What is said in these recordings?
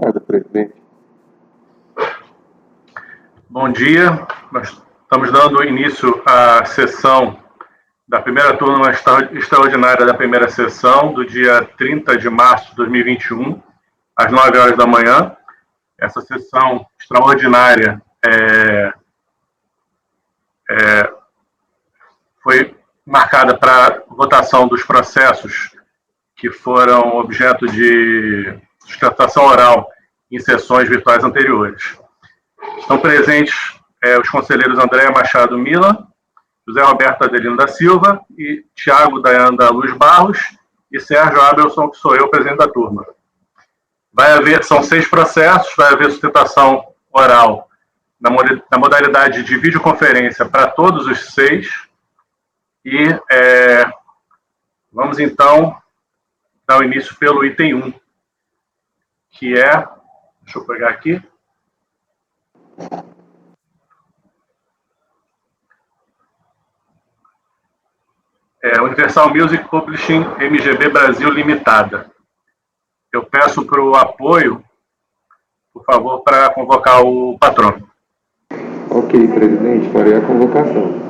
bancada, presidente. Bom dia. Nós estamos dando início à sessão da primeira turma extraordinária da primeira sessão, do dia 30 de março de 2021, às 9 horas da manhã. Essa sessão extraordinária foi marcada para votação dos processos que foram objeto de sustentação oral em sessões virtuais anteriores. Estão presentes os conselheiros Andréa Machado Mila, José Roberto Adelino da Silva e Tiago Dayan da Luz Barros e Sérgio Abelson, que sou eu, presidente da turma. São 6 processos, vai haver sustentação oral na modalidade de videoconferência para todos os 6. E vamos, então, dar o início pelo item 1, que é... Deixa eu pegar aqui. Universal Music Publishing MGB Brasil Limitada. Eu peço para o apoio, por favor, para convocar o patrono. Ok, presidente, farei a convocação.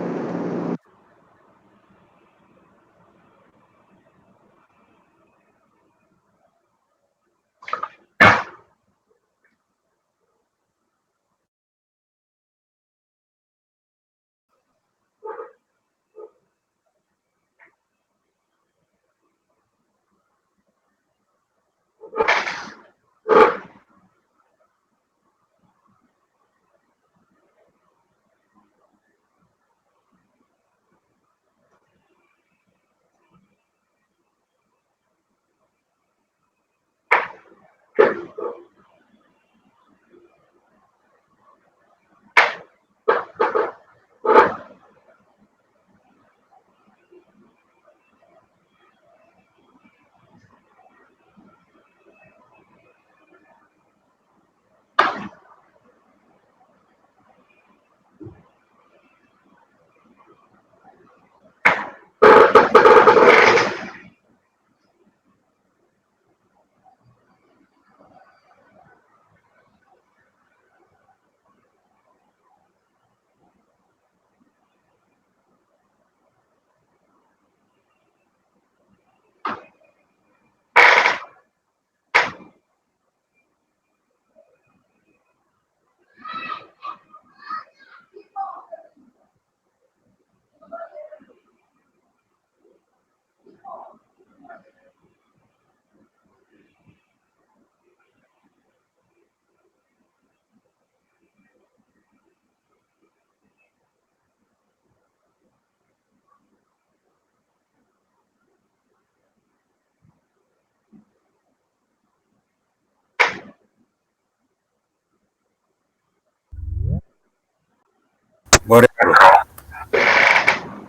Agora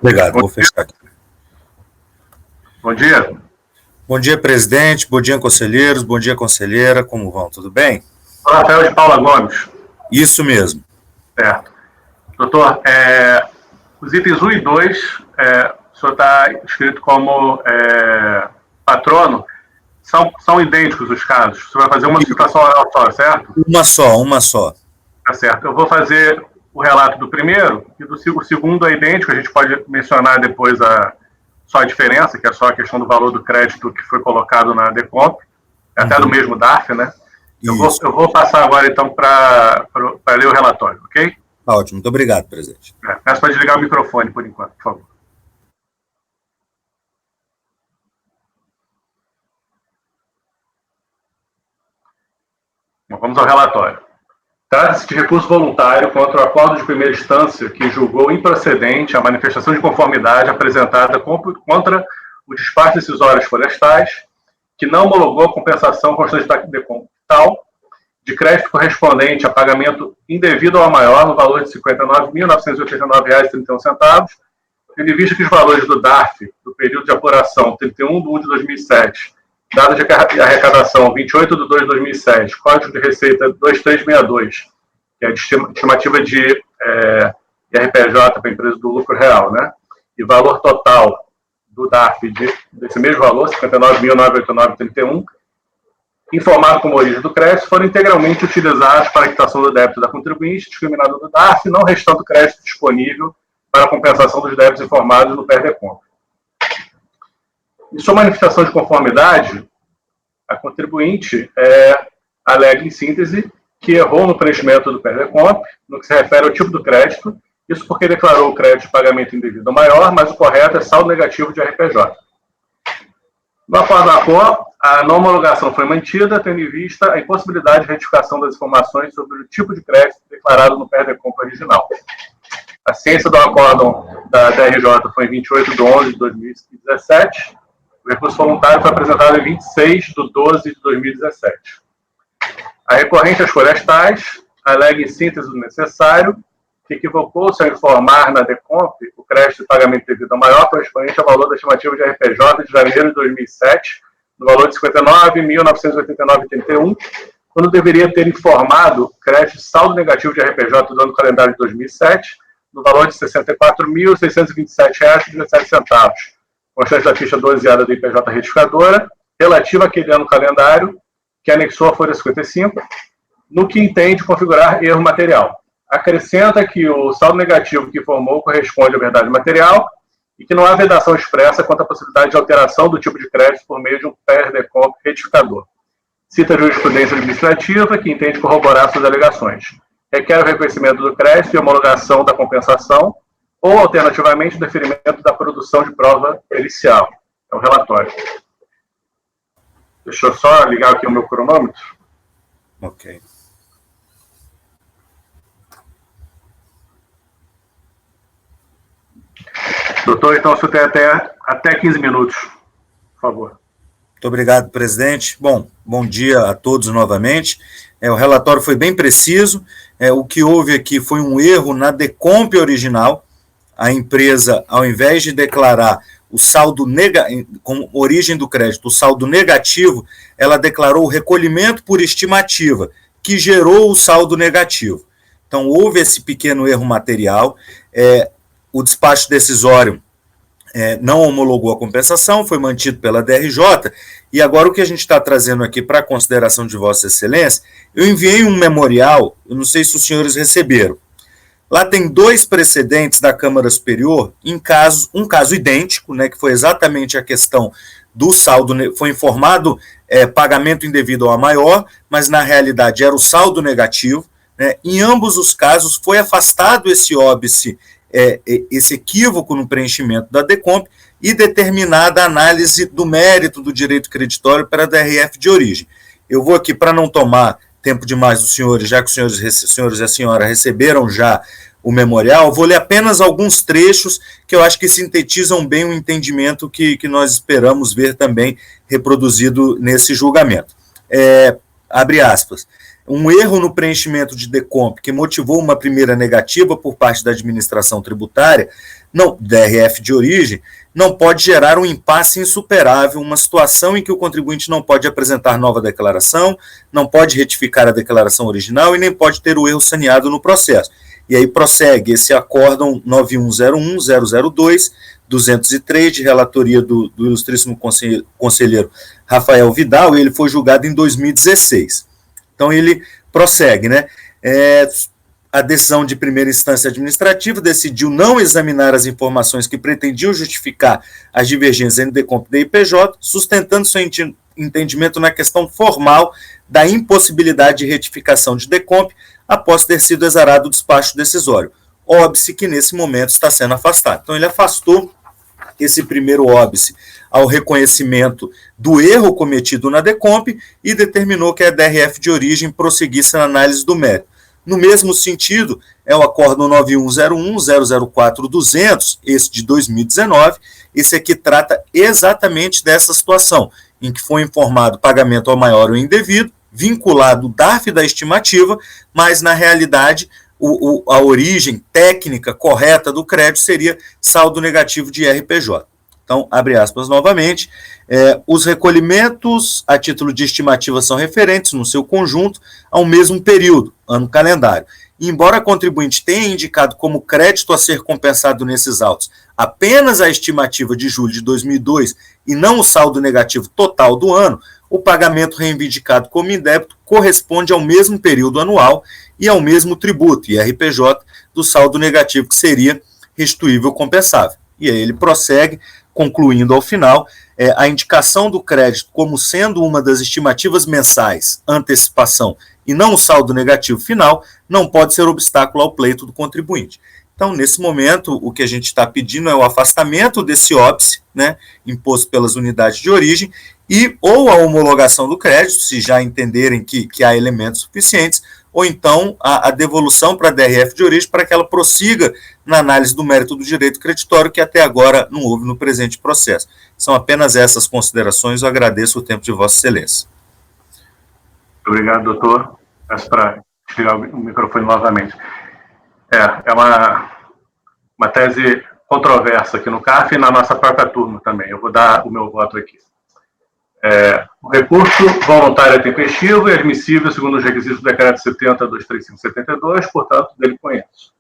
obrigado, vou fechar aqui. Bom dia. Bom dia, presidente. Bom dia, conselheiros. Bom dia, conselheira. Como vão? Tudo bem? Rafael de Paula Gomes. Isso mesmo. Certo. Doutor, os itens 1 e 2, o senhor está inscrito como patrono, são idênticos os casos. O senhor vai fazer uma citação oral só, certo? Uma só. Tá certo. Eu vou fazer o relato do primeiro, e o segundo é idêntico, a gente pode mencionar depois só a diferença, que é só a questão do valor do crédito que foi colocado na Decomp, até do mesmo DARF, né? Eu vou passar agora, então, para ler o relatório, ok? Ótimo, muito obrigado, presidente. Peço para desligar o microfone, por enquanto, por favor. Bom, vamos ao relatório. Trata-se de recurso voluntário contra o acordo de primeira instância que julgou improcedente a manifestação de conformidade apresentada contra o despacho decisórios florestais, que não homologou a compensação constante da Decomp tal, de crédito correspondente a pagamento indevido ao maior no valor de R$ 59.989,31, tendo em vista que os valores do DARF, do período de apuração 31/1 de 2007, data de arrecadação 28/2 de 2007, Código de Receita 2362, que é a estimativa de IRPJ para a empresa do lucro real, né? E valor total do DARF desse mesmo valor, 59.989,31, informado como origem do crédito, foram integralmente utilizados para a quitação do débito da contribuinte, discriminado do DARF, não restando crédito disponível para a compensação dos débitos informados no PERDECOMP. Em sua manifestação de conformidade, a contribuinte alega, em síntese, que errou no preenchimento do PERDECOMP, no que se refere ao tipo do crédito, isso porque declarou o crédito de pagamento indevido maior, mas o correto é saldo negativo de RPJ. No acordo da ACOR, a não homologação foi mantida, tendo em vista a impossibilidade de retificação das informações sobre o tipo de crédito declarado no PERDECOMP original. A ciência do acórdão da DRJ foi em 28 de 11 de 2017, o recurso voluntário foi apresentado em 26 de 12 de 2017. A recorrente às florestais alega em síntese o necessário que equivocou-se ao informar na DECOMP o crédito de pagamento devido ao maior correspondente ao valor da estimativa de RPJ de janeiro de 2007, no valor de R$ 59.989,31, quando deveria ter informado crédito de saldo negativo de RPJ do ano calendário de 2007, no valor de R$ 64.627,17, constante da ficha 12ª do IPJ retificadora, relativa àquele ano calendário, que anexou a folha 55, no que entende configurar erro material. Acrescenta que o saldo negativo que informou corresponde à verdade material e que não há vedação expressa quanto à possibilidade de alteração do tipo de crédito por meio de um PERDECOMP retificador. Cita a jurisprudência administrativa, que entende corroborar suas alegações. Requer o reconhecimento do crédito e homologação da compensação ou, alternativamente, o deferimento da produção de prova pericial. É o relatório. Deixa eu só ligar aqui o meu cronômetro. Ok. Doutor, então, o senhor tem até 15 minutos, por favor. Muito obrigado, presidente. Bom dia a todos novamente. O relatório foi bem preciso. O que houve aqui foi um erro na DECOMP original. A empresa, ao invés de declarar o saldo como origem do crédito, o saldo negativo, ela declarou o recolhimento por estimativa, que gerou o saldo negativo. Então, houve esse pequeno erro material. O despacho decisório não homologou a compensação, foi mantido pela DRJ, e agora o que a gente está trazendo aqui para a consideração de Vossa Excelência, eu enviei um memorial, eu não sei se os senhores receberam. Lá tem 2 precedentes da Câmara Superior, um caso idêntico, né, que foi exatamente a questão do saldo, foi informado pagamento indevido ao maior, mas na realidade era o saldo negativo, né. Em ambos os casos foi afastado esse óbice, esse equívoco no preenchimento da DECOMP e determinada a análise do mérito do direito creditório para a DRF de origem. Eu vou aqui, para não tomar tempo demais dos senhores, já que os senhores e a senhora receberam já o memorial, vou ler apenas alguns trechos que eu acho que sintetizam bem o entendimento que nós esperamos ver também reproduzido nesse julgamento. Abre aspas. Um erro no preenchimento de DECOMP que motivou uma primeira negativa por parte da administração tributária, DRF de origem, não pode gerar um impasse insuperável, uma situação em que o contribuinte não pode apresentar nova declaração, não pode retificar a declaração original e nem pode ter o erro saneado no processo. E aí prossegue esse acórdão 9101-002-203, de relatoria do ilustríssimo conselheiro Rafael Vidal, e ele foi julgado em 2016. Então, ele prossegue, né? A decisão de primeira instância administrativa decidiu não examinar as informações que pretendiam justificar as divergências entre DECOMP e DIPJ, sustentando seu entendimento na questão formal da impossibilidade de retificação de DECOMP após ter sido exarado o despacho decisório. Óbice que, nesse momento, está sendo afastado. Então, ele afastou esse primeiro óbice ao reconhecimento do erro cometido na DECOMP e determinou que a DRF de origem prosseguisse na análise do mérito. No mesmo sentido, é o acórdão 9101-004-200, esse de 2019, esse aqui trata exatamente dessa situação, em que foi informado pagamento ao maior ou indevido, vinculado o DARF da estimativa, mas, na realidade, a origem técnica correta do crédito seria saldo negativo de RPJ. Então, abre aspas novamente, os recolhimentos a título de estimativa são referentes, no seu conjunto, ao mesmo período, ano calendário. E, embora a contribuinte tenha indicado como crédito a ser compensado nesses autos apenas a estimativa de julho de 2002 e não o saldo negativo total do ano, o pagamento reivindicado como indébito corresponde ao mesmo período anual e ao mesmo tributo, IRPJ, do saldo negativo, que seria restituível compensável. E aí ele prossegue, concluindo ao final, a indicação do crédito como sendo uma das estimativas mensais, antecipação, e não o saldo negativo final, não pode ser obstáculo ao pleito do contribuinte. Então, nesse momento, o que a gente está pedindo é o afastamento desse óbice, né, imposto pelas unidades de origem, e ou a homologação do crédito, se já entenderem que há elementos suficientes, ou então a devolução para a DRF de origem para que ela prossiga na análise do mérito do direito creditório, que até agora não houve no presente processo. São apenas essas considerações, eu agradeço o tempo de Vossa Excelência. Obrigado, doutor. Peço para desligar o microfone novamente. É uma tese controversa aqui no CAF e na nossa própria turma também. Eu vou dar o meu voto aqui. O recurso voluntário é tempestivo e admissível segundo os requisitos do decreto 70.235/72, portanto, dele conheço.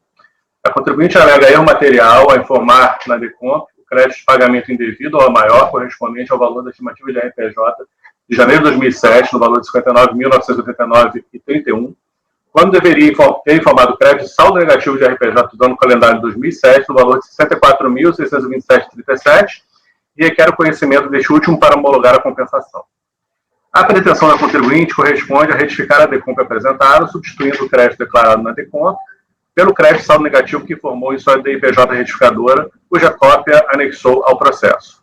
A contribuinte alega erro material a informar na DECOMP o crédito de pagamento indevido ou maior correspondente ao valor da estimativa de RPJ de janeiro de 2007, no valor de R$ 59.989,31, quando deveria ter informado o crédito de saldo negativo de RPJ do ano calendário de 2007, no valor de R$ 64.627,37, e requer o conhecimento deste último para homologar a compensação. A pretensão da contribuinte corresponde a retificar a DECOMP apresentada, substituindo o crédito declarado na DECOMP pelo crédito de saldo negativo que informou em sua DIPJ retificadora, cuja cópia anexou ao processo.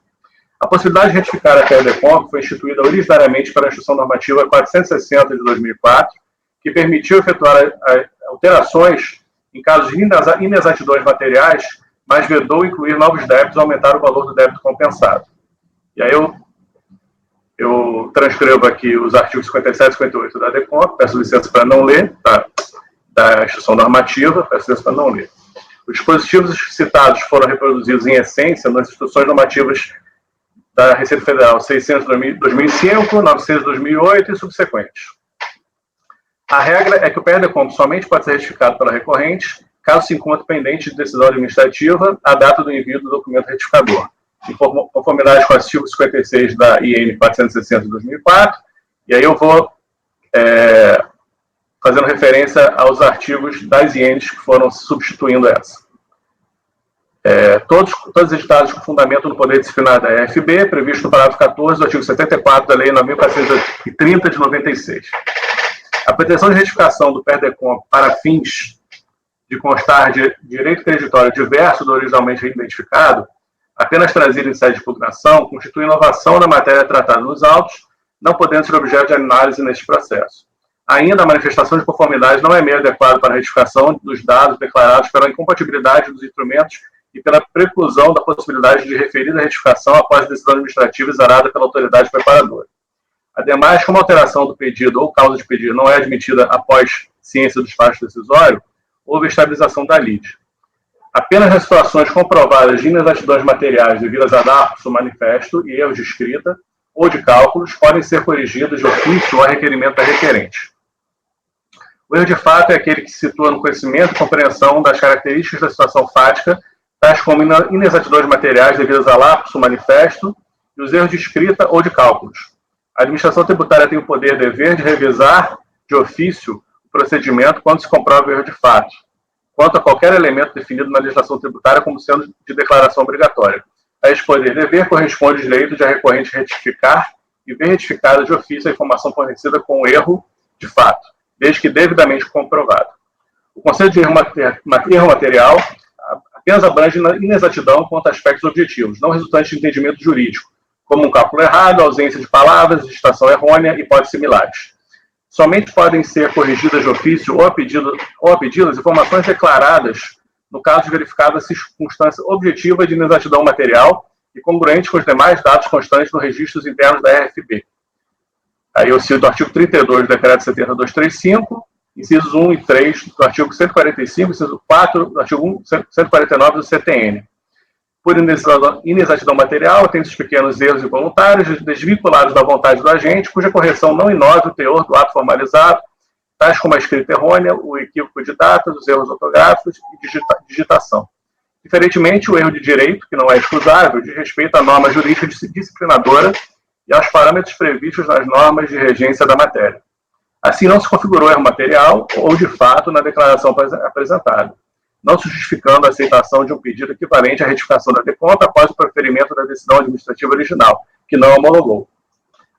A possibilidade de retificar a DECOMP foi instituída originariamente pela Instrução Normativa 460 de 2004, que permitiu efetuar alterações em casos de inexatidões materiais, mas vedou incluir novos débitos e aumentar o valor do débito compensado. E aí eu transcrevo aqui os artigos 57 e 58 da DECOMP, peço licença para não ler, da Instrução Normativa, peço licença para não ler. Os dispositivos citados foram reproduzidos em essência nas instruções normativas da Receita Federal 600 de 2005, 900 de 2008 e subsequentes. A regra é que o PER-DECOMP somente pode ser retificado pela recorrente caso se encontre pendente de decisão administrativa à data do envio do documento retificador, em conformidade com o artigo 56 da IN 460 de 2004, e aí eu vou fazendo referência aos artigos das INs que foram substituindo essa. Todos editados com fundamento no poder disciplinar da EFB, previsto no parágrafo 14 do artigo 74 da Lei 9.430 de 96. A pretensão de retificação do PER-DECOMP para fins de constar de direito creditório diverso do originalmente identificado, apenas trazido em sede de impugnação, constitui inovação na matéria tratada nos autos, não podendo ser objeto de análise neste processo. Ainda, a manifestação de conformidade não é meio adequado para a retificação dos dados declarados pela incompatibilidade dos instrumentos e pela preclusão da possibilidade de referida retificação após a decisão administrativa exarada pela autoridade preparadora. Ademais, como a alteração do pedido ou causa de pedido não é admitida após ciência do despacho decisório, houve estabilização da lide. Apenas nas situações comprovadas de inexatidões materiais devidas a lapso, manifesto e erros de escrita ou de cálculos podem ser corrigidos de ofício ou a requerimento da requerente. O erro de fato é aquele que se situa no conhecimento e compreensão das características da situação fática, tais como inexatidões materiais devidas a lapso, manifesto e os erros de escrita ou de cálculos. A administração tributária tem o poder e dever de revisar de ofício o procedimento quando se comprova o erro de fato, quanto a qualquer elemento definido na legislação tributária como sendo de declaração obrigatória. A esse poder e dever corresponde o direito de a recorrente retificar e ver retificada de ofício a informação fornecida com o erro de fato, desde que devidamente comprovado. O conceito de erro material apenas abrange inexatidão quanto a aspectos objetivos, não resultantes de entendimento jurídico, como um cálculo errado, ausência de palavras, digitação errônea e hipóteses similares. Somente podem ser corrigidas de ofício ou a pedidas informações declaradas no caso de verificada a circunstância objetiva de inexatidão material e congruente com os demais dados constantes nos registros internos da RFB. Aí eu cito o artigo 32 do Decreto 70.235, incisos 1 e 3 do artigo 145, inciso 4 do artigo 149 do CTN. Por inexatidão material, atende-se pequenos erros involuntários, desvinculados da vontade do agente, cuja correção não inove o teor do ato formalizado, tais como a escrita errônea, o equívoco de datas, os erros ortográficos e digitação. Diferentemente, o erro de direito, que não é excusável, diz respeito à norma jurídica disciplinadora e aos parâmetros previstos nas normas de regência da matéria. Assim, não se configurou erro material ou de fato na declaração apresentada, não se justificando a aceitação de um pedido equivalente à retificação da deconta após o proferimento da decisão administrativa original, que não homologou.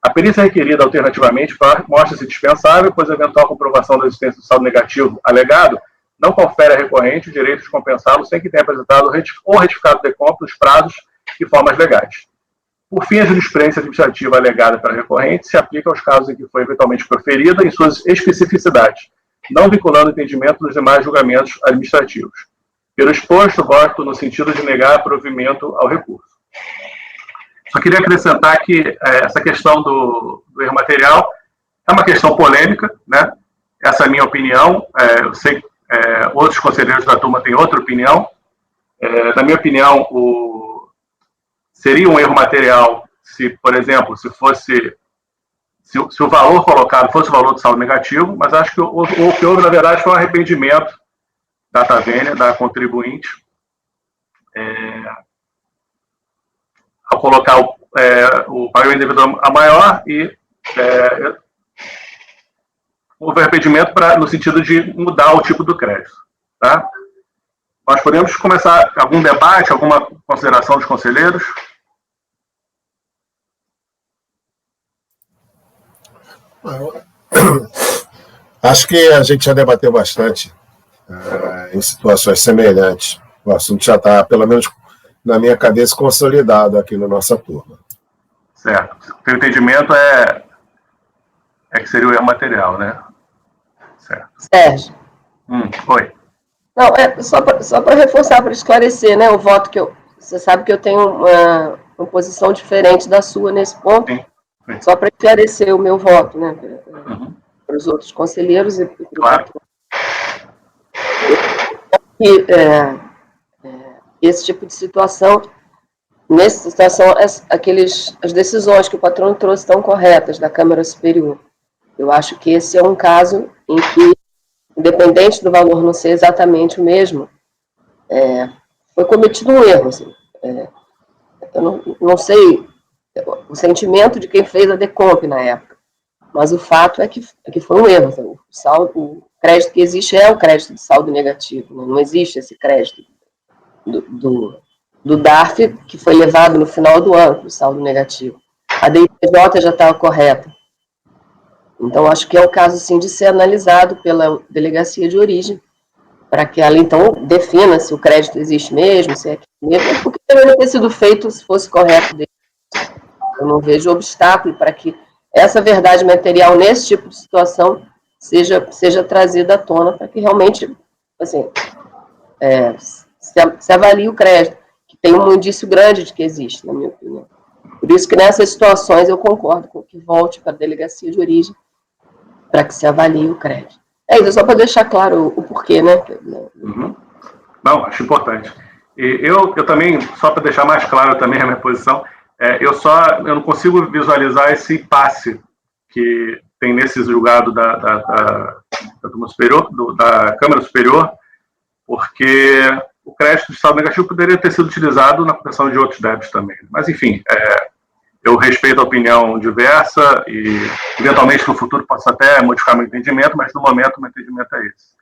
A perícia requerida alternativamente mostra-se dispensável, pois a eventual comprovação da existência do saldo negativo alegado não confere a recorrente o direito de compensá-lo sem que tenha apresentado ou retificado o deconto nos prazos e formas legais. Por fim, a jurisprudência administrativa alegada pela recorrente se aplica aos casos em que foi eventualmente proferida em suas especificidades, não vinculando o entendimento dos demais julgamentos administrativos. Pelo exposto, voto no sentido de negar provimento ao recurso. Só queria acrescentar que essa questão do erro material é uma questão polêmica, né? Essa é a minha opinião. Eu sei que outros conselheiros da turma têm outra opinião. Na minha opinião, seria um erro material se, por exemplo, se o valor colocado fosse o valor do saldo negativo, mas acho que o que houve, na verdade, foi um arrependimento da Tavênia, da contribuinte, ao colocar o pagamento devedor a maior e houve arrependimento no sentido de mudar o tipo do crédito. Tá? Nós podemos começar algum debate, alguma consideração dos conselheiros? Acho que a gente já debateu bastante em situações semelhantes. O assunto já está, pelo menos na minha cabeça, consolidado aqui na nossa turma. Certo. O entendimento é que seria o erro material, né? Certo. Sérgio. Oi. Não, só para reforçar, para esclarecer, né, o voto que você sabe que eu tenho uma posição diferente da sua nesse ponto. Sim. Só para esclarecer o meu voto, né, para os outros conselheiros e para o claro. Esse tipo de situação, nessa situação, as decisões que o patrono trouxe estão corretas da Câmara Superior. Eu acho que esse é um caso em que, independente do valor não ser exatamente o mesmo, foi cometido um erro. Assim. Eu não sei o sentimento de quem fez a Decomp na época, mas o fato é que foi um erro. Assim, o crédito que existe é o crédito de saldo negativo, não existe esse crédito do DARF que foi levado no final do ano, o saldo negativo. A DIPJ já estava correta. Então, acho que é o caso, sim, de ser analisado pela delegacia de origem, para que ela, então, defina se o crédito existe mesmo, se é mesmo, porque deveria ter sido feito se fosse correto dele. Eu não vejo obstáculo para que essa verdade material, nesse tipo de situação, seja trazida à tona, para que realmente, assim, se avalie o crédito, que tem um indício grande de que existe, na minha opinião. Por isso que nessas situações eu concordo com que volte para a delegacia de origem, para que se avalie o crédito. É isso, só para deixar claro o porquê, né? Não, acho importante. E eu também, só para deixar mais claro também a minha posição, eu não consigo visualizar esse impasse que tem nesse julgado da Câmara Superior, porque o crédito de saldo negativo poderia ter sido utilizado na proteção de outros débitos também. Mas, enfim, eu respeito a opinião diversa e, eventualmente, no futuro posso até modificar meu entendimento, mas, no momento, meu entendimento é esse.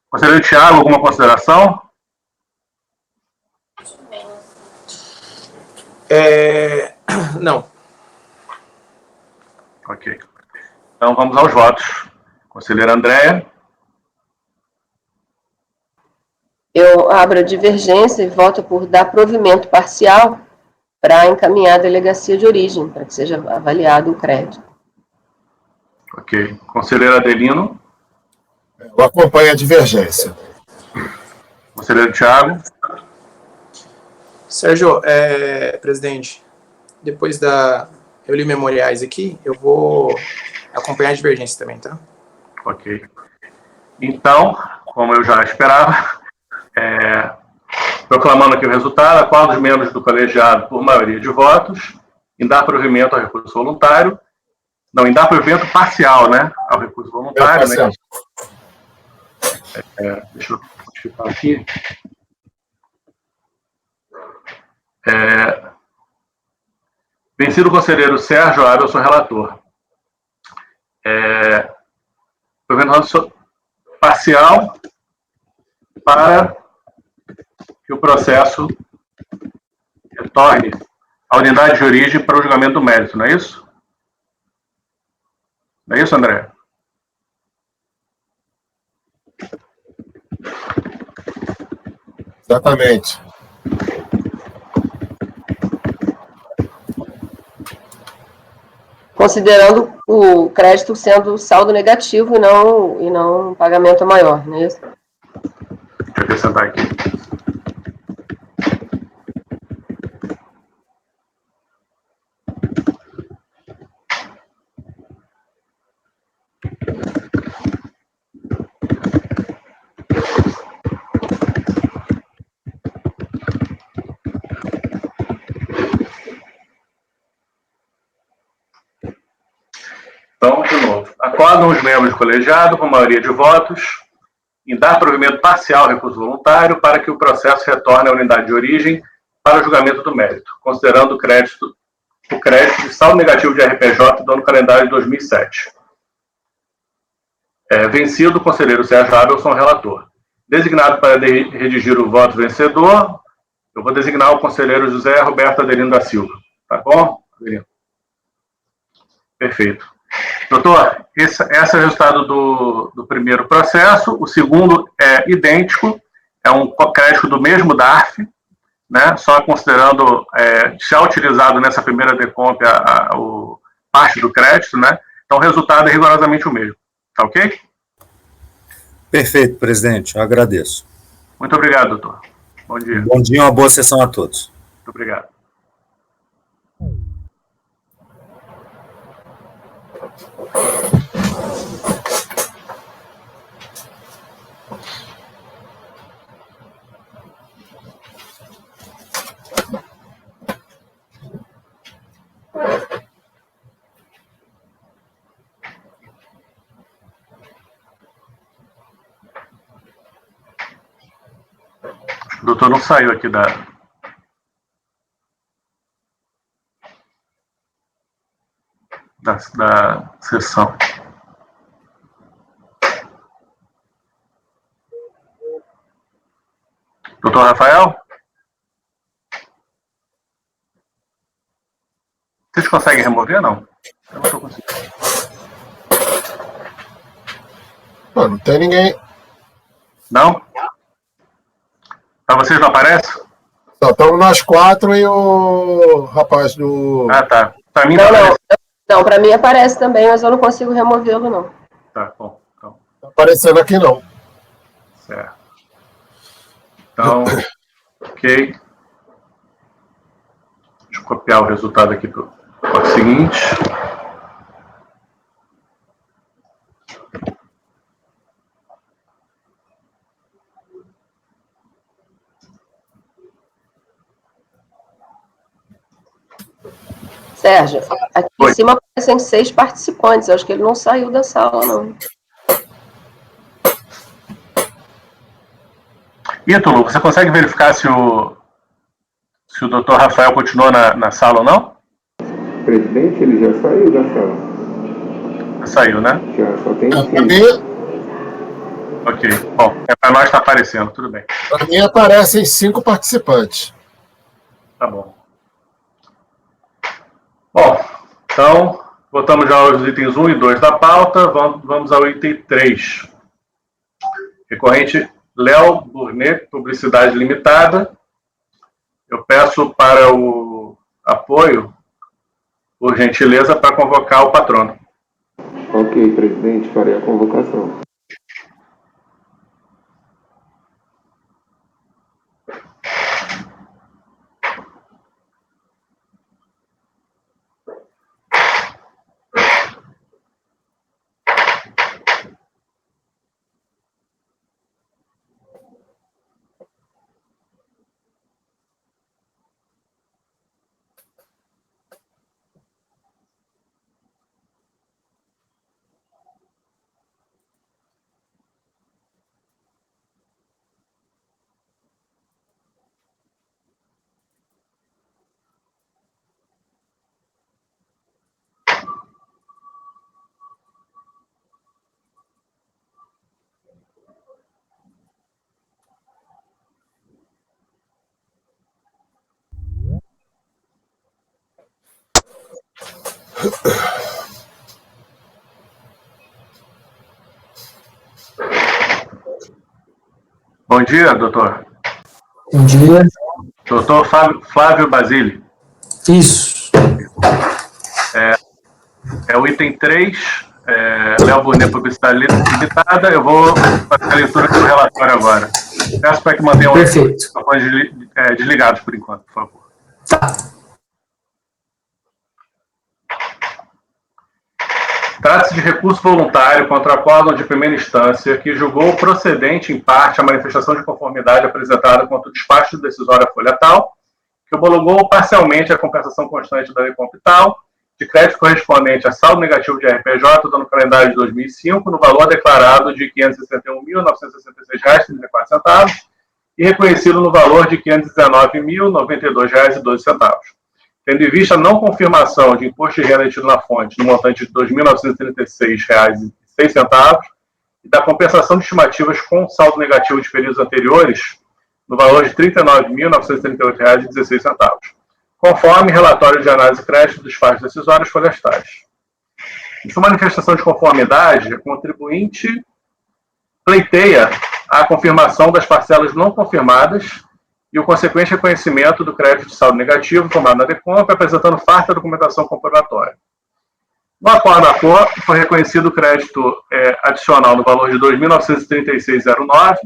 Conselheiro Thiago, alguma consideração? Não. Ok. Então, vamos aos votos. Conselheira Andréa. Eu abro a divergência e voto por dar provimento parcial para encaminhar a delegacia de origem, para que seja avaliado o crédito. Ok. Conselheiro Adelino. Eu acompanho a divergência. Conselheiro Thiago. Sérgio, presidente, depois eu li memoriais aqui, eu vou acompanhar a divergência também, tá? Ok. Então, como eu já esperava, proclamando aqui o resultado, a qual dos membros do colegiado, por maioria de votos, em dar provimento ao recurso voluntário, não, em dar provimento parcial, né, ao recurso voluntário, né? Deixa eu modificar aqui. Vencido o conselheiro Sérgio Abelson, relator. Provimento parcial para que o processo retorne à unidade de origem para o julgamento do mérito, não é isso? Não é isso, André? Exatamente. Considerando o crédito sendo saldo negativo e não um pagamento maior, não é isso? Deixa eu acrescentar aqui. Então, de novo, acordam os membros do colegiado, com maioria de votos, em dar provimento parcial ao recurso voluntário para que o processo retorne à unidade de origem para o julgamento do mérito, considerando o crédito de saldo negativo de RPJ do ano calendário de 2007. Vencido o conselheiro Sérgio Abelson, relator. Designado para redigir o voto vencedor, eu vou designar o conselheiro José Roberto Adelino da Silva. Tá bom, Adelino? Perfeito. Doutor, esse é o resultado do primeiro processo. O segundo é idêntico, é um crédito do mesmo DARF, né, só considerando já utilizado nessa primeira decomp parte do crédito, né? Então o resultado é rigorosamente o mesmo. Tá ok? Perfeito, presidente. Eu agradeço. Muito obrigado, doutor. Bom dia. Bom dia e uma boa sessão a todos. Muito obrigado. O doutor não saiu aqui da sessão. Doutor Rafael? Vocês conseguem remover, não? Eu não estou conseguindo. Não tem ninguém. Não? Para vocês não aparece? Só estamos nós quatro e o rapaz do. Ah, tá. Para mim Não, não não. aparece. Não, para mim aparece também, mas eu não consigo removê-lo, não. Tá, bom. Então, Tá aparecendo aqui não. certo. Então, ok. Deixa eu copiar o resultado aqui para o seguinte. Sérgio, aqui Oi. em cima aparecem 6 participantes. Eu acho que ele não saiu da sala, não. Ítalo, você consegue verificar se o Dr. Rafael continuou na sala ou não? Presidente, ele já saiu da sala. Saiu, né? Já só tem Para 5. mim, Ok. Bom, para nós está aparecendo, tudo bem. pra mim aparecem 5 participantes. Tá bom. Bom, então, voltamos já aos itens 1 e 2 da pauta. Vamos ao item 3. Recorrente Léo Burnet, Publicidade Limitada. Eu peço para o apoio, por gentileza, para convocar o patrono. Ok, presidente, farei a convocação. Bom dia, doutor. Bom dia. Doutor Flávio Basile. Isso. É o item 3, Léo Burnet Publicidade Limitada. Eu vou fazer a leitura do relatório agora. Peço para que mantenham os microfones desligados por enquanto, por favor. Tá. Trata-se de recurso voluntário contra acórdão de primeira instância que julgou procedente, em parte, a manifestação de conformidade apresentada contra o despacho decisório folha tal, que homologou parcialmente a compensação constante da Decomp tal, de crédito correspondente a saldo negativo de RPJ do ano calendário de 2005, no valor declarado de R$ 561.966,34 e reconhecido no valor de R$ 519.092,12. Tendo em vista a não confirmação de imposto de renda retido na fonte no montante de R$ 2.936,06 e da compensação de estimativas com saldo negativo de períodos anteriores no valor de R$ 39.938,16, conforme relatório de análise de crédito dos despacho decisórios folhas tais. Em sua manifestação de conformidade, a contribuinte pleiteia a confirmação das parcelas não confirmadas e o consequente reconhecimento do crédito de saldo negativo formado na Decomp, apresentando farta documentação comprobatória. No acordo foi reconhecido o crédito adicional no valor de R$ 2.936,09,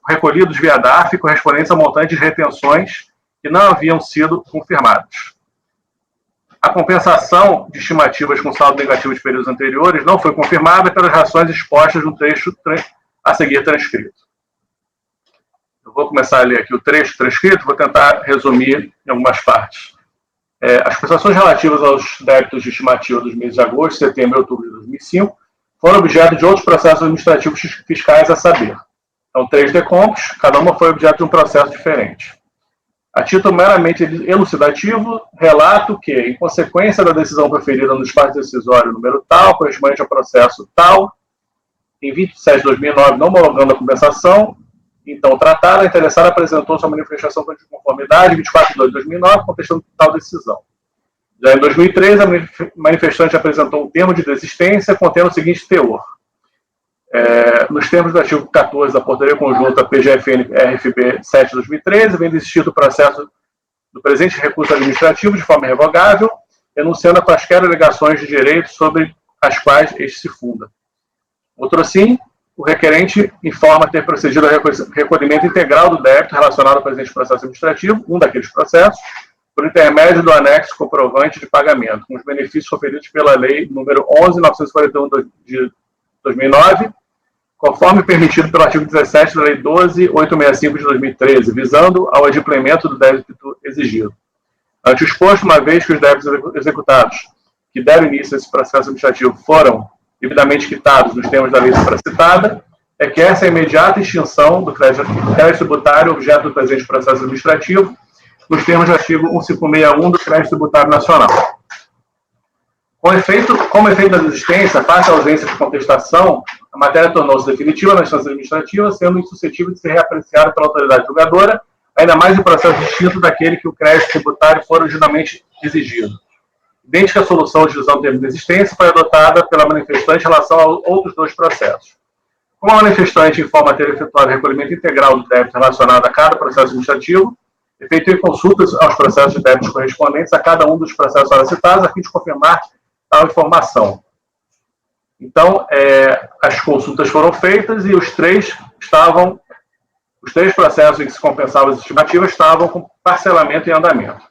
recolhidos via DARF, correspondentes a montantes de retenções que não haviam sido confirmados. A compensação de estimativas com saldo negativo de períodos anteriores não foi confirmada pelas razões expostas no trecho a seguir transcrito. Eu vou começar a ler aqui o trecho transcrito, vou tentar resumir em algumas partes. As prestações relativas aos débitos de estimativa dos meses de agosto, setembro e outubro de 2005 foram objeto de outros processos administrativos fiscais a saber. Então, 3 Decomps, cada uma foi objeto de um processo diferente. A título meramente elucidativo, relato que, em consequência da decisão proferida no despacho decisório número tal, correspondente ao processo tal, em 27 de 2009, não homologando a compensação, então tratada, a interessada apresentou sua manifestação de conformidade em 24 de 2009, contestando tal decisão. Já em 2013, a manifestante apresentou um termo de desistência contendo o seguinte teor. Nos termos do artigo 14 da Portaria Conjunta PGFN-RFB 7 de 2013, vem desistir o processo do presente recurso administrativo de forma irrevogável, enunciando quaisquer alegações de direito sobre as quais este se funda. Outro sim, o requerente informa ter procedido ao recolhimento integral do débito relacionado ao presente processo administrativo, um daqueles processos, por intermédio do anexo comprovante de pagamento, com os benefícios conferidos pela Lei nº 11.941 de 2009, conforme permitido pelo artigo 17 da Lei 12.865 de 2013, visando ao adimplemento do débito exigido. Ante o exposto, uma vez que os débitos executados que deram início a esse processo administrativo foram devidamente quitados nos termos da lei supracitada, é que essa imediata extinção do crédito tributário objeto do presente processo administrativo, nos termos do artigo 1561 do crédito tributário nacional. Como efeito da desistência, face à ausência de contestação, a matéria tornou-se definitiva na instância administrativa, sendo insuscetível de ser reapreciada pela autoridade julgadora, ainda mais em processo distinto daquele que o crédito tributário for originalmente exigido. Idêntica solução de utilizar o termo de existência foi adotada pela manifestante em relação a outros dois processos. Como a manifestante informa ter efetuado recolhimento integral do débito relacionado a cada processo administrativo, efetuei consultas aos processos de débitos correspondentes a cada um dos processos citados, a fim de confirmar tal informação. Então, as consultas foram feitas e os três processos em que se compensavam as estimativas estavam com parcelamento em andamento.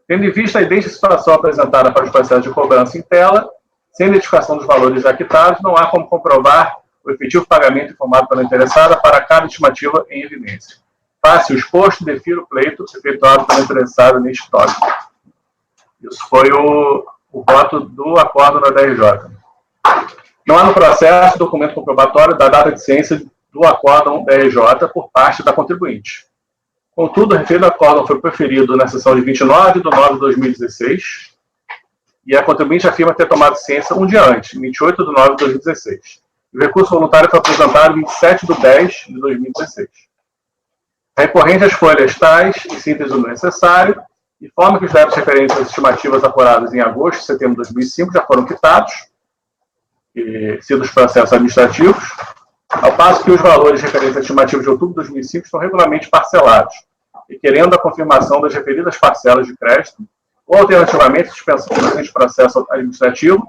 Tendo em vista a idêntica situação apresentada para os processos de cobrança em tela, sem identificação dos valores já quitados, não há como comprovar o efetivo pagamento informado pela interessada para cada estimativa em evidência. Face o exposto, defiro o pleito efetuado pela interessada neste tópico. Isso foi o voto do acordo da DRJ. Não há no processo documento comprobatório da data de ciência do acórdão DRJ por parte da contribuinte. Contudo, o referido acórdão foi proferido na sessão de 29 de 9 de 2016 e a contribuinte afirma ter tomado ciência um dia antes, 28 de 9 de 2016. O recurso voluntário foi apresentado em 27 de 10 de 2016. Recorrente às folhas tais, em síntese do necessário, informa que os débitos referentes às estimativas apuradas em agosto e setembro de 2005 já foram quitados, sido os processos administrativos, ao passo que os valores referentes às estimativas de outubro de 2005 estão regularmente parcelados, requerendo a confirmação das referidas parcelas de crédito ou, alternativamente, suspensão do processo administrativo,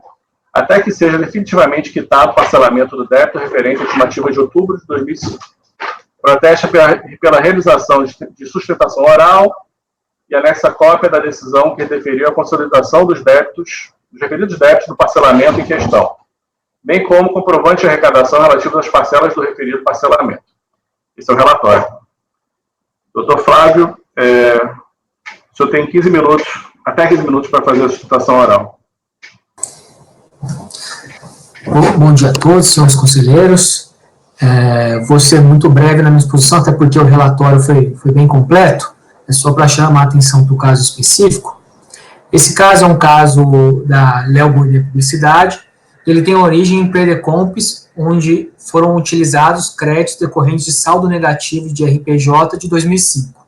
até que seja definitivamente quitado o parcelamento do débito referente à estimativa de outubro de 2005. Protesta pela realização de sustentação oral e anexa cópia da decisão que deferiu a consolidação dos referidos débitos do parcelamento em questão, bem como comprovante de arrecadação relativa às parcelas do referido parcelamento. Esse é o relatório. Doutor Flávio, o senhor tem 15 minutos, até 15 minutos para fazer a sustentação oral. Bom dia a todos, senhores conselheiros. Vou ser muito breve na minha exposição, até porque o relatório foi bem completo. É só para chamar a atenção para o caso específico. Esse caso é um caso da Léo Burnier Publicidade. Ele tem origem em Predecompes, onde foram utilizados créditos decorrentes de saldo negativo de RPJ de 2005.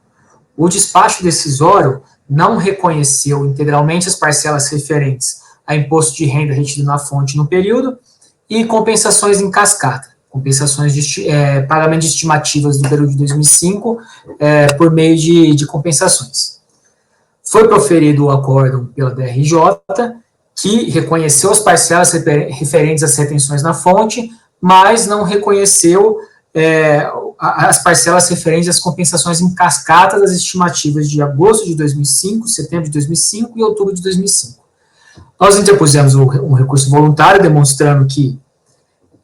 O despacho decisório não reconheceu integralmente as parcelas referentes a imposto de renda retido na fonte no período e compensações em cascata, compensações de pagamento de estimativas do período de 2005 por meio de compensações. Foi proferido o acórdão pela DRJ, que reconheceu as parcelas referentes às retenções na fonte, mas não reconheceu as parcelas referentes às compensações em cascata das estimativas de agosto de 2005, setembro de 2005 e outubro de 2005. Nós interpusemos um recurso voluntário demonstrando que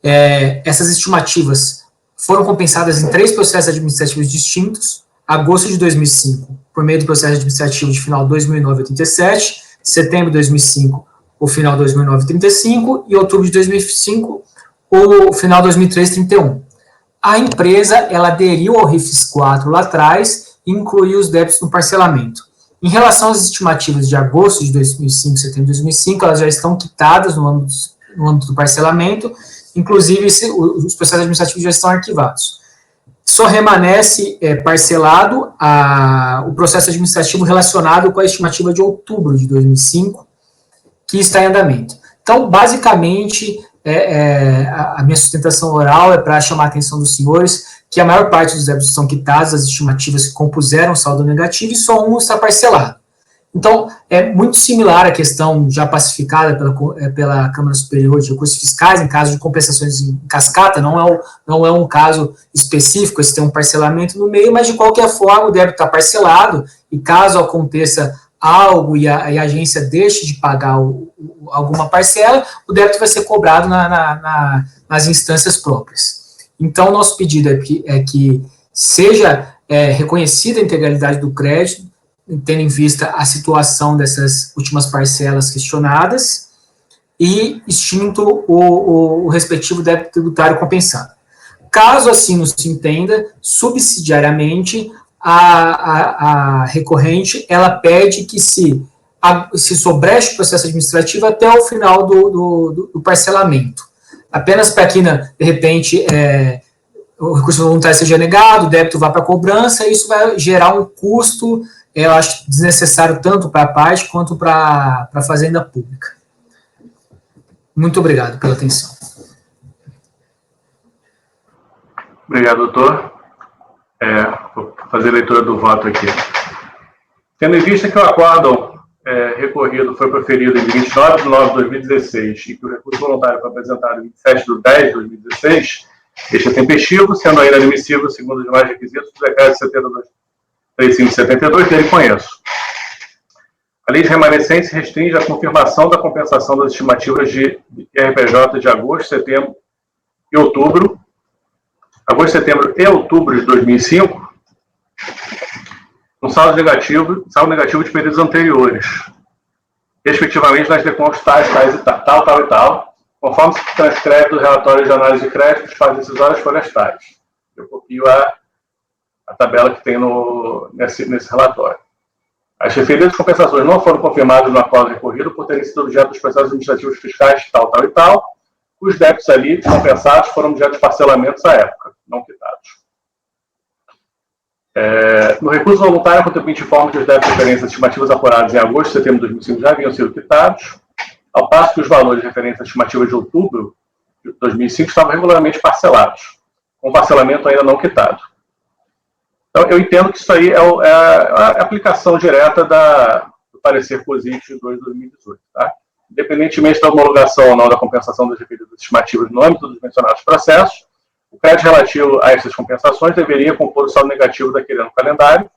essas estimativas foram compensadas em 3 processos administrativos distintos: agosto de 2005, por meio do processo administrativo de final 2009-37, setembro de 2005, o final 2009-35, e outubro de 2005, o final 2003-31. A empresa, ela aderiu ao RIFIS 4 lá atrás e incluiu os débitos no parcelamento. Em relação às estimativas de agosto de 2005, setembro de 2005, elas já estão quitadas no âmbito do parcelamento, inclusive os processos administrativos já estão arquivados. Só remanesce parcelado o processo administrativo relacionado com a estimativa de outubro de 2005, que está em andamento. Então, basicamente, a minha sustentação oral é para chamar a atenção dos senhores que a maior parte dos débitos são quitados, as estimativas que compuseram saldo negativo, e só um está parcelado. Então, é muito similar à questão já pacificada pela Câmara Superior de Recursos Fiscais, em caso de compensações em cascata. Não é um caso específico, esse tem um parcelamento no meio, mas de qualquer forma o débito está parcelado, e caso aconteça algo e a agência deixe de pagar alguma parcela, o débito vai ser cobrado nas instâncias próprias. Então, nosso pedido é que seja reconhecida a integralidade do crédito, tendo em vista a situação dessas últimas parcelas questionadas, e extinto o respectivo débito tributário compensado. Caso assim não se entenda, subsidiariamente, a recorrente, ela pede que se sobreche o processo administrativo até o final do parcelamento. Apenas para que, de repente, o recurso voluntário seja negado, o débito vá para a cobrança, e isso vai gerar um custo, eu acho, desnecessário tanto para a parte quanto para a Fazenda Pública. Muito obrigado pela atenção. Obrigado, doutor. Vou fazer a leitura do voto aqui. Tendo em vista que o acórdão recorrido foi proferido em 29 de novembro de 2016 e que o recurso voluntário foi apresentado em 27 de 10 de 2016, este é tempestivo, sendo ainda admissível, segundo os demais requisitos do decreto 3572, dele conheço. A lei de remanescência restringe a confirmação da compensação das estimativas de IRPJ de agosto, setembro e outubro, setembro e outubro de 2005, um saldo negativo de períodos anteriores, respectivamente nas deconstas tais e tal, conforme se transcreve do relatório de análise de crédito dos fatos decisórios florestais. Eu copio a tabela que tem nesse relatório. As referidas compensações não foram confirmadas no acordo recorrido por terem sido objeto dos processos administrativos fiscais tal. Os débitos ali compensados foram objeto de parcelamentos à época, não quitados. No recurso voluntário, o contribuinte informa que os débitos de referência estimativas apurados em agosto e setembro de 2005 já haviam sido quitados, ao passo que os valores de referência estimativa de outubro de 2005 estavam regularmente parcelados, com o parcelamento ainda não quitado. Então, eu entendo que isso aí é a aplicação direta do parecer COSIT 2 de 2018. Tá? Independentemente da homologação ou não da compensação das referidas estimativas no âmbito dos mencionados processos, o crédito relativo a essas compensações deveria compor o saldo negativo daquele ano calendário.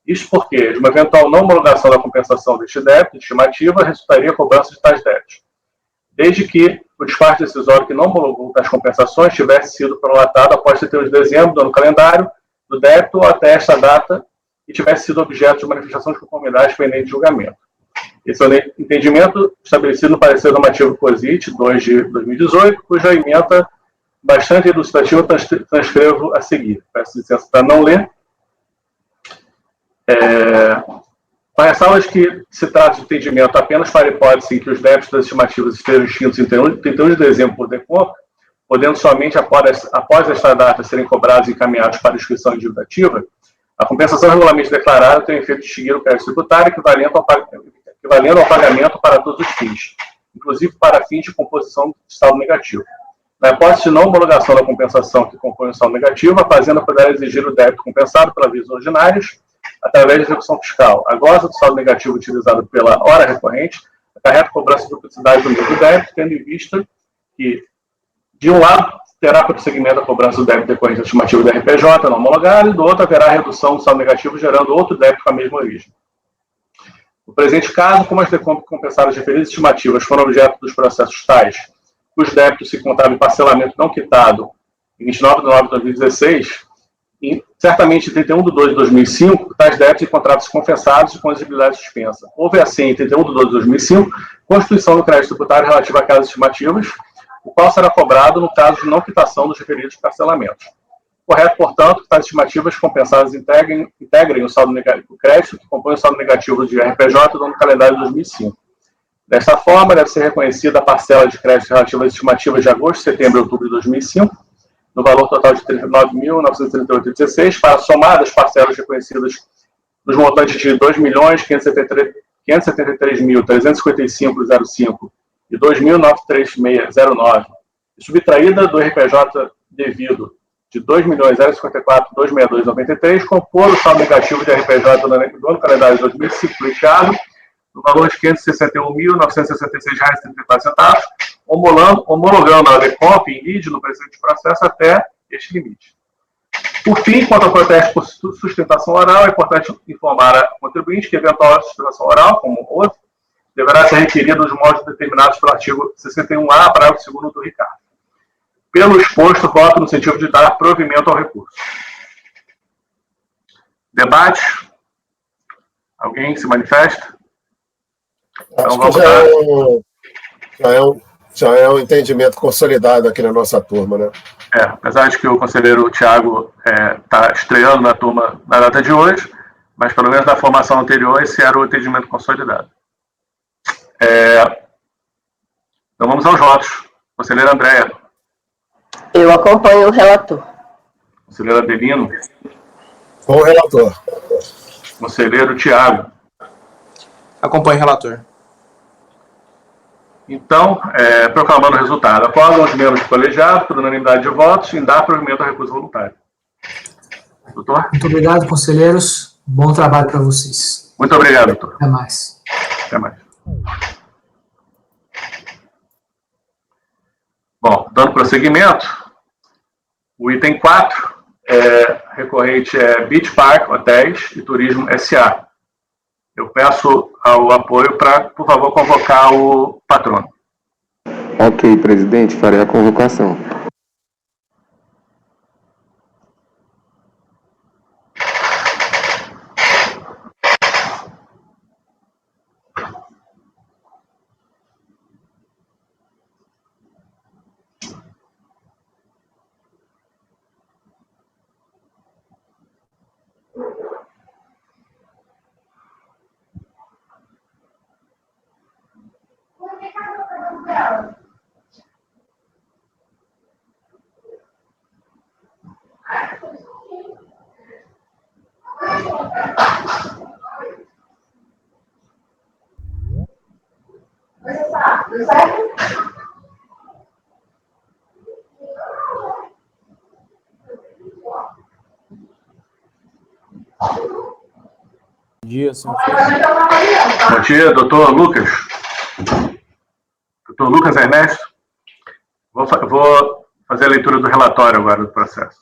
Isso porque, de uma eventual não homologação da compensação deste débito de estimativa, resultaria a cobrança de tais débitos, desde que o despacho decisório que não homologou tais compensações tivesse sido prolatado após 31 de dezembro do ano calendário do débito ou até esta data e tivesse sido objeto de manifestação de conformidade pendente de julgamento. Esse é o entendimento estabelecido no parecer normativo COSIT 2 de 2018, cuja ementa bastante elucidativa transcrevo a seguir. Peço licença para não ler. Com as salas que se trata de entendimento apenas para a hipótese em que os débitos das estimativas estejam extintos em 31 de dezembro por decompra, podendo somente após esta data serem cobrados e encaminhados para inscrição em dívida ativa, a compensação regularmente declarada tem o efeito de extinguir o crédito tributário equivalente ao pagamento para todos os fins, inclusive para fins de composição de saldo negativo. Na hipótese de não homologação da compensação que compõe o saldo negativo, a Fazenda poderá exigir o débito compensado pelas vias ordinárias através da execução fiscal. A goza do saldo negativo utilizado pela hora recorrente acarreta cobrança de duplicidade do mesmo débito, tendo em vista que, de um lado, terá prosseguimento a cobrança do débito decorrente da estimativa do RPJ não homologado, e do outro haverá redução do saldo negativo, gerando outro débito com a mesma origem. No presente caso, como as decompras compensadas de referidas estimativas foram objeto dos processos tais, os débitos se encontravam em parcelamento não quitado em 29 de nove de 2016, e certamente em 31 de 2 de 2005, tais débitos encontravam-se confessados e com exigibilidade suspensa. Houve assim, em 31 de 2 de 2005, constituição do crédito tributário relativo àquelas estimativas, o qual será cobrado no caso de não quitação dos referidos parcelamentos. Correto, portanto, que tais estimativas compensadas integrem o saldo negativo do crédito que compõe o saldo negativo de RPJ do ano calendário de 2005. Desta forma, deve ser reconhecida a parcela de crédito relativa às estimativas de agosto, setembro e outubro de 2005, no valor total de R$ 39.938,16, para somar as parcelas reconhecidas nos montantes de R$ 2.573.355,05 e R$ 2.936,09, e subtraída do RPJ devido de R$ 2.054.262,93, compor o saldo negativo de RPJ do ano calendário de 2005 pleiteado, no valor de R$ 561.966,34, homologando a DECOMP em lide no presente processo até este limite. Por fim, quanto ao protesto por sustentação oral, é importante informar a contribuinte que eventual sustentação oral, como outra, deverá ser requerida nos modos determinados pelo artigo 61A, parágrafo 2º do Ricardo. Pelo exposto, voto no sentido de dar provimento ao recurso. Debate? Alguém se manifesta? Acho Então, que vamos já é um entendimento consolidado aqui na nossa turma, né? Apesar de que o conselheiro Tiago está estreando na turma na data de hoje, mas pelo menos da formação anterior, esse era o entendimento consolidado. Então vamos aos votos. Conselheira Andréa. Eu acompanho o relator. Conselheiro Adelino. Com o relator. Conselheiro Tiago. Acompanho o relator. Então, proclamando o resultado. Acordam os membros do colegiado, por unanimidade de votos, em dar provimento ao recurso voluntário. Doutor? Muito obrigado, conselheiros. Bom trabalho para vocês. Muito obrigado, doutor. Até mais. Até mais. Bom, dando prosseguimento, o item 4, recorrente Beach Park Hotéis e Turismo S.A. Eu peço ao apoio para, por favor, convocar o patrono. Ok, presidente, farei a convocação. Bom dia, senhor. Bom dia, doutor Lucas. Doutor Lucas Ernesto. Vou fazer a leitura do relatório agora do processo.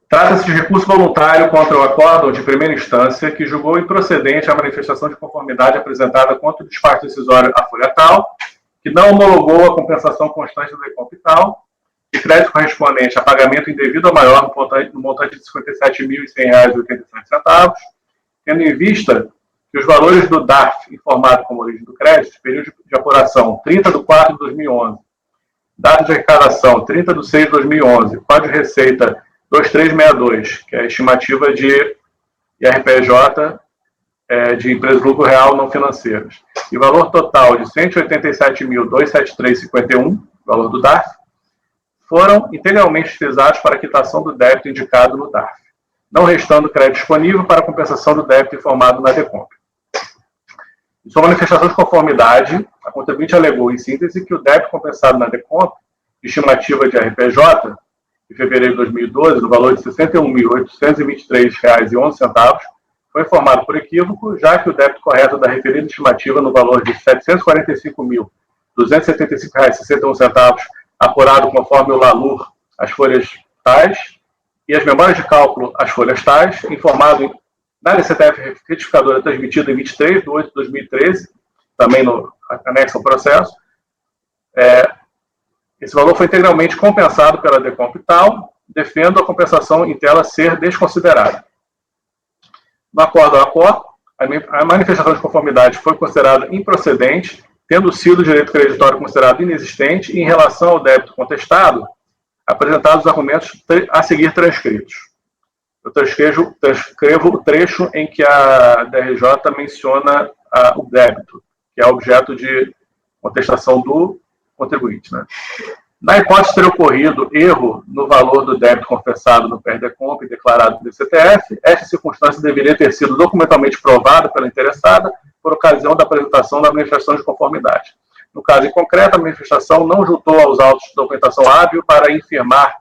Trata-se de recurso voluntário contra o acórdão de primeira instância que julgou improcedente a manifestação de conformidade apresentada contra o despacho decisório à folha tal, que não homologou a compensação constante do Decomp tal, de crédito correspondente a pagamento indevido ou maior no montante de R$ 57.100,87, tendo em vista que os valores do DARF informado como origem do crédito, período de apuração 30/4 de 2011, data de arrecadação 30/6 de 2011, Código de Receita 2362, que é a estimativa de IRPJ de empresas de lucro real não financeiras, e valor total de R$ 187.273,51, valor do DARF, foram integralmente utilizados para a quitação do débito indicado no DARF, não restando crédito disponível para a compensação do débito informado na DECOMP. Em sua manifestação de conformidade, a contribuinte alegou, em síntese, que o débito compensado na DECOMP, de estimativa de RPJ, de fevereiro de 2012, no valor de R$ 61.823,11, foi informado por equívoco, já que o débito correto da referida estimativa no valor de R$ 745.275,61, apurado conforme o LALUR, as folhas tais, e as memórias de cálculo, as folhas tais, informado na DCTF retificadora transmitida em 23 de 8 de 2013, também no anexo ao processo, esse valor foi integralmente compensado pela DECOMP tal, defendo a compensação em tela ser desconsiderada. No acordo a manifestação de conformidade foi considerada improcedente, tendo sido o direito creditório considerado inexistente, e em relação ao débito contestado, apresentados os argumentos a seguir transcritos. Eu transcrevo o trecho em que a DRJ menciona o débito, que é objeto de contestação do contribuinte. Né? Na hipótese de ter ocorrido erro no valor do débito confessado no PERDECOMP e declarado pelo CTF, esta circunstância deveria ter sido documentalmente provada pela interessada por ocasião da apresentação da manifestação de conformidade. No caso em concreto, a manifestação não juntou aos autos de documentação hábil para infirmar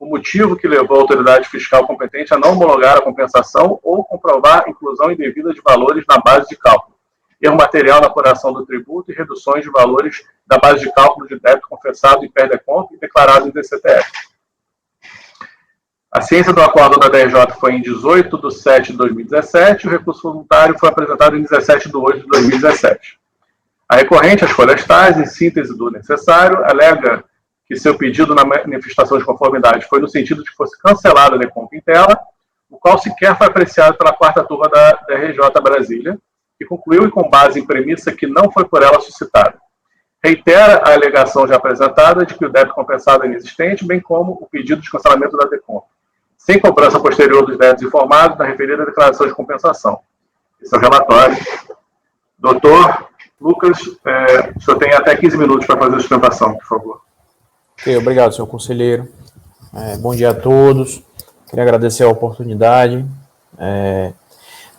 o motivo que levou a autoridade fiscal competente a não homologar a compensação ou comprovar a inclusão indevida de valores na base de cálculo, erro material na apuração do tributo e reduções de valores da base de cálculo de débito confessado em PERDECOMP e declarado em DCTF. A ciência do acordo da DRJ foi em 18 de 7 de 2017 e o recurso voluntário foi apresentado em 17 de 8 de 2017. A recorrente, as folhas tais, em síntese do necessário, alega que seu pedido na manifestação de conformidade foi no sentido de que fosse cancelada a DECOMP em tela, o qual sequer foi apreciado pela quarta turma da DRJ Brasília, que concluiu, e com base em premissa que não foi por ela suscitada. Reitera a alegação já apresentada de que o débito compensado é inexistente, bem como o pedido de cancelamento da DECOMP, sem cobrança posterior dos débitos informados na referida declaração de compensação. Esse é o relatório. Doutor Lucas, o senhor tem até 15 minutos para fazer a sustentação, por favor. Ok, obrigado, senhor conselheiro. Bom dia a todos. Queria agradecer a oportunidade.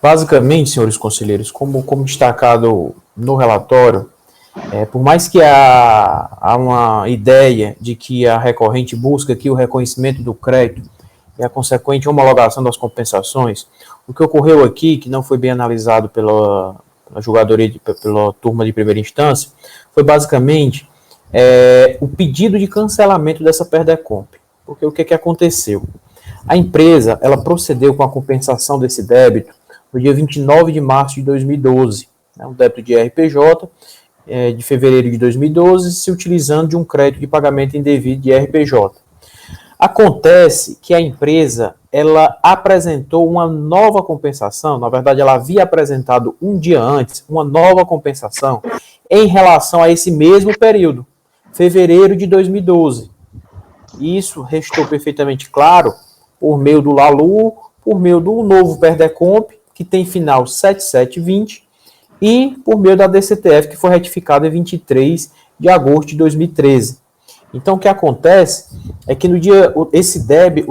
Basicamente, senhores conselheiros, como destacado no relatório, por mais que há uma ideia de que a recorrente busca aqui o reconhecimento do crédito e a consequente homologação das compensações, o que ocorreu aqui, que não foi bem analisado pela julgadoria, pela turma de primeira instância, foi basicamente o pedido de cancelamento dessa PERDECOMP. Porque o que aconteceu? A empresa, ela procedeu com a compensação desse débito no dia 29 de março de 2012, um débito de RPJ, de fevereiro de 2012, se utilizando de um crédito de pagamento indevido de RPJ. Acontece que a empresa, ela apresentou uma nova compensação, na verdade ela havia apresentado um dia antes, uma nova compensação em relação a esse mesmo período, fevereiro de 2012. Isso restou perfeitamente claro por meio do LALUR, por meio do novo PERDECOMP, que tem final 7720, e por meio da DCTF, que foi retificada em 23 de agosto de 2013. Então, o que acontece é que no dia, o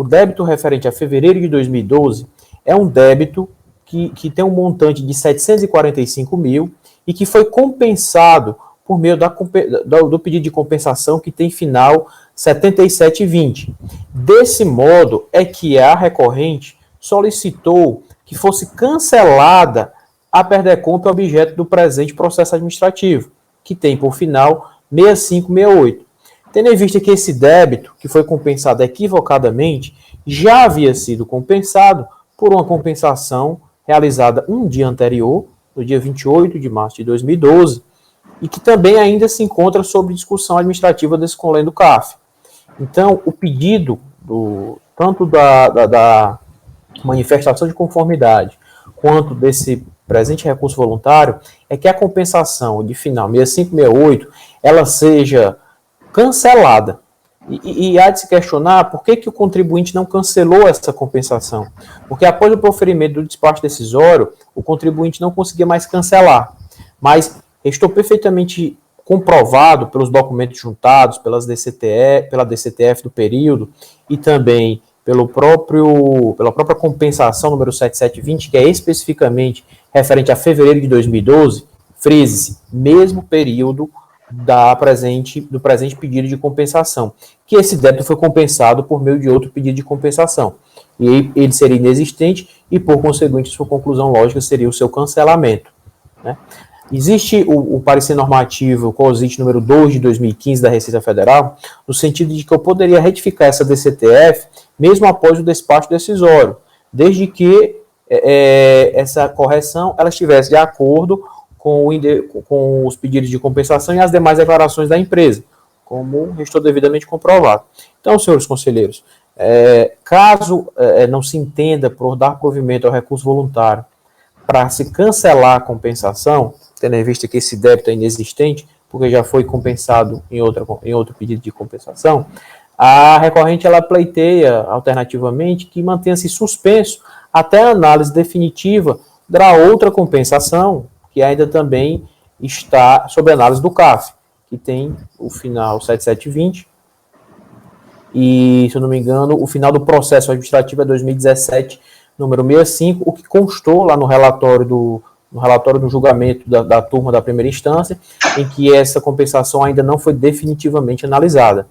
débito referente a fevereiro de 2012 é um débito que tem um montante de 745 mil e que foi compensado por meio do pedido de compensação que tem final 7720. Desse modo, é que a recorrente solicitou que fosse cancelada a Perdecomp objeto do presente processo administrativo, que tem por final 6568. Tendo em vista que esse débito, que foi compensado equivocadamente, já havia sido compensado por uma compensação realizada um dia anterior, no dia 28 de março de 2012, e que também ainda se encontra sob discussão administrativa desse conlêmio do CAF. Então, o pedido tanto da manifestação de conformidade quanto desse presente recurso voluntário é que a compensação de final 6568 ela seja cancelada. E há de se questionar por que o contribuinte não cancelou essa compensação. Porque após o proferimento do despacho decisório, o contribuinte não conseguia mais cancelar. Mas estou perfeitamente comprovado pelos documentos juntados, pela DCTF do período e também pela própria compensação número 7720, que é especificamente referente a fevereiro de 2012, frise-se, mesmo período do presente pedido de compensação, que esse débito foi compensado por meio de outro pedido de compensação. E ele seria inexistente e, por conseguinte, sua conclusão lógica seria o seu cancelamento, né? Existe o parecer normativo COSIT número 2 de 2015 da Receita Federal, no sentido de que eu poderia retificar essa DCTF mesmo após o despacho decisório, desde que essa correção ela estivesse de acordo com os pedidos de compensação e as demais declarações da empresa, como estou devidamente comprovado. Então, senhores conselheiros, caso não se entenda por dar provimento ao recurso voluntário para se cancelar a compensação, tendo em vista que esse débito é inexistente, porque já foi compensado em outro pedido de compensação, a recorrente ela pleiteia, alternativamente, que mantenha-se suspenso até a análise definitiva da outra compensação, que ainda também está sob análise do CAF, que tem o final 7720, e, se eu não me engano, o final do processo administrativo é 2017, número 65, o que constou lá no relatório do julgamento da turma da primeira instância, em que essa compensação ainda não foi definitivamente analisada.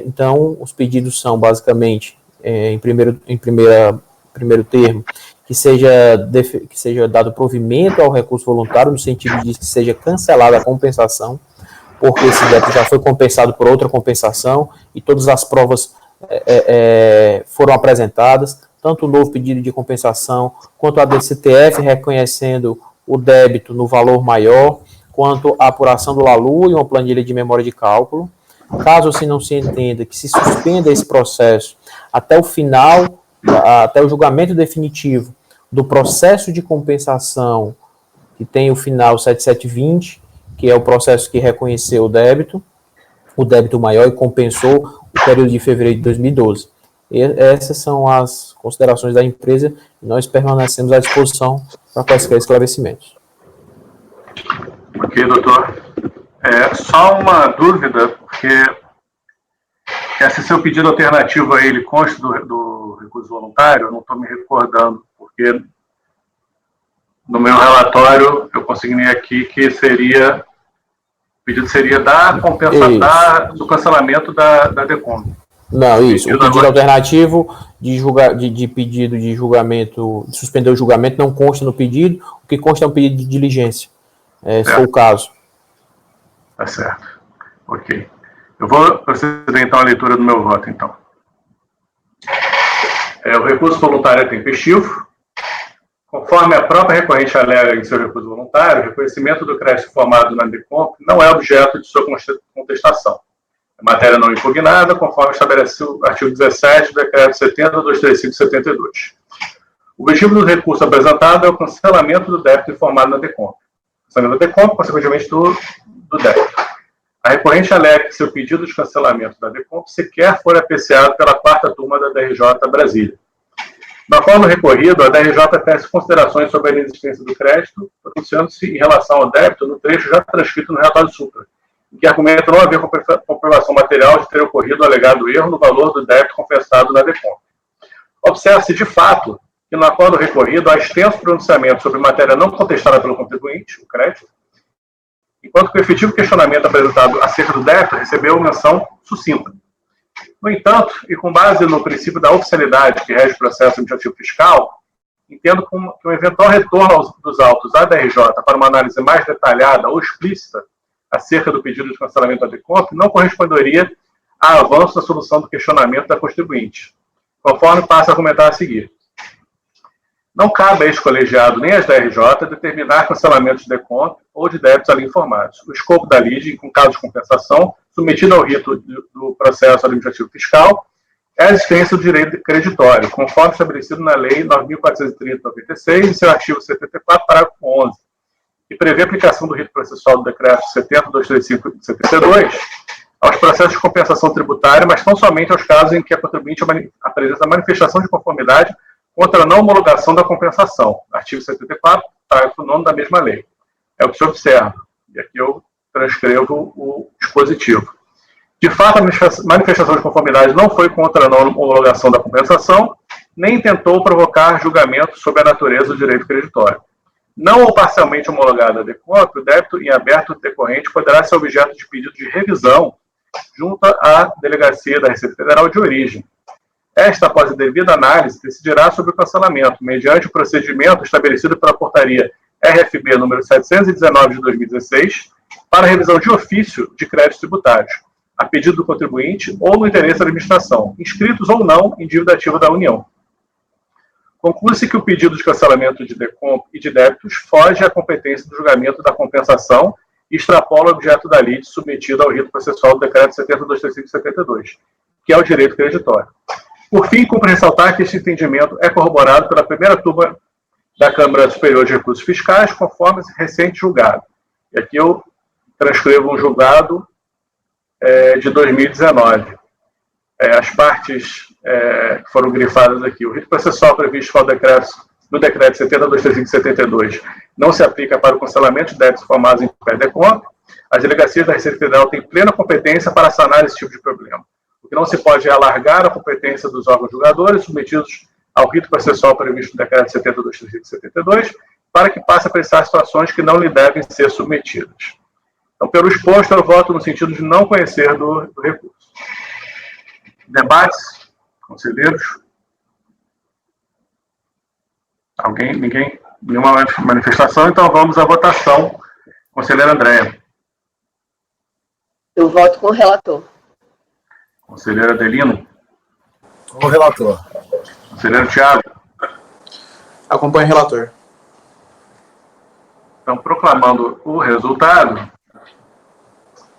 Então, os pedidos são, basicamente, em primeiro termo, que seja dado provimento ao recurso voluntário, no sentido de que seja cancelada a compensação, porque esse débito já foi compensado por outra compensação e todas as provas foram apresentadas, tanto o novo pedido de compensação, quanto a DCTF reconhecendo o débito no valor maior, quanto a apuração do LALU e uma planilha de memória de cálculo. Caso assim não se entenda que se suspenda esse processo até o final, até o julgamento definitivo do processo de compensação, que tem o final 7720, que é o processo que reconheceu o débito maior e compensou o período de fevereiro de 2012. E essas são as considerações da empresa e nós permanecemos à disposição para quaisquer esclarecimentos. Ok, doutor. Só uma dúvida, porque esse seu pedido alternativo aí, ele consta do recurso voluntário? Eu não estou me recordando, porque no meu relatório eu consegui aqui que o pedido seria da compensação do cancelamento da DECOM. Não, isso. O pedido alternativo de pedido de julgamento, de suspender o julgamento, não consta no pedido. O que consta é um pedido de diligência, se for o caso. Tá certo. Ok. Eu vou proceder, então, à leitura do meu voto, então. O recurso voluntário é tempestivo. Conforme a própria recorrente alega em seu recurso voluntário, o reconhecimento do crédito formado na DECOMP não é objeto de sua contestação. É matéria não impugnada, conforme estabelece o artigo 17 do Decreto 70.235/72. O objetivo do recurso apresentado é o cancelamento do débito informado na DECOMP. Cancelamento da DECOMP, consequentemente, do débito. A recorrente alega que seu pedido de cancelamento da DECOMP sequer foi apreciado pela 4ª turma da DRJ Brasília. Na forma do recorrido, a DRJ tece considerações sobre a inexistência do crédito, pronunciando-se em relação ao débito no trecho já transcrito no relatório supra, em que argumenta não haver comprovação material de ter ocorrido o alegado erro no valor do débito confessado na DECOMP. Observa-se, de fato, que no acordo recorrido há extenso pronunciamento sobre matéria não contestada pelo contribuinte, o crédito, enquanto que o efetivo questionamento apresentado acerca do débito recebeu menção sucinta. No entanto, e com base no princípio da oficialidade que rege o processo administrativo fiscal, entendo que um eventual retorno dos autos à DRJ para uma análise mais detalhada ou explícita acerca do pedido de cancelamento da DECOMP não corresponderia a avanço na solução do questionamento da contribuinte, conforme passa a argumentar a seguir. Não cabe a este colegiado nem às DRJ determinar cancelamentos de DECOMP ou de débitos ali informados. O escopo da lide, com caso de compensação, submetido ao rito do processo administrativo fiscal, é a existência do direito creditório, conforme estabelecido na Lei 9.430/96, em seu artigo 74, parágrafo 11, que prevê a aplicação do rito processual do Decreto 70.235/72 aos processos de compensação tributária, mas não somente aos casos em que a contribuinte apresenta manifestação de conformidade contra a não homologação da compensação. Artigo 74, parágrafo 9 da mesma lei. É o que se observa. E aqui eu transcrevo o dispositivo. De fato, a manifestação de conformidade não foi contra a não homologação da compensação, nem tentou provocar julgamento sobre a natureza do direito creditório. Não ou parcialmente homologada a DECOMP, o débito em aberto decorrente poderá ser objeto de pedido de revisão junto à Delegacia da Receita Federal de origem. Esta, após a devida análise, decidirá sobre o cancelamento, mediante o procedimento estabelecido pela Portaria RFB número 719 de 2016, para revisão de ofício de créditos tributários, a pedido do contribuinte ou no interesse da administração, inscritos ou não em dívida ativa da União. Conclui-se que o pedido de cancelamento de DECOMP e de débitos foge à competência do julgamento da compensação e extrapola o objeto da lide submetido ao rito processual do Decreto 70.235/72, que é o direito creditório. Por fim, cumpre ressaltar que este entendimento é corroborado pela primeira turma da Câmara Superior de Recursos Fiscais, conforme recente julgado. E aqui eu transcrevo um julgado de 2019. As partes que foram grifadas aqui. O rito processual previsto no Decreto 70.235/72 não se aplica para o cancelamento de débitos formados em DECOMP. As delegacias da Receita Federal têm plena competência para sanar esse tipo de problema. O que não se pode é alargar a competência dos órgãos julgadores submetidos ao rito processual previsto no Decreto 70.235/72 para que passe a apreciar situações que não lhe devem ser submetidas. Então, pelo exposto, eu voto no sentido de não conhecer do recurso. Debates? Conselheiros? Alguém? Ninguém? Nenhuma manifestação? Então, vamos à votação. Conselheira Andréa. Eu voto com o relator. Conselheira Adelino. Com o relator. Conselheiro Thiago. Acompanho o relator. Então, proclamando o resultado,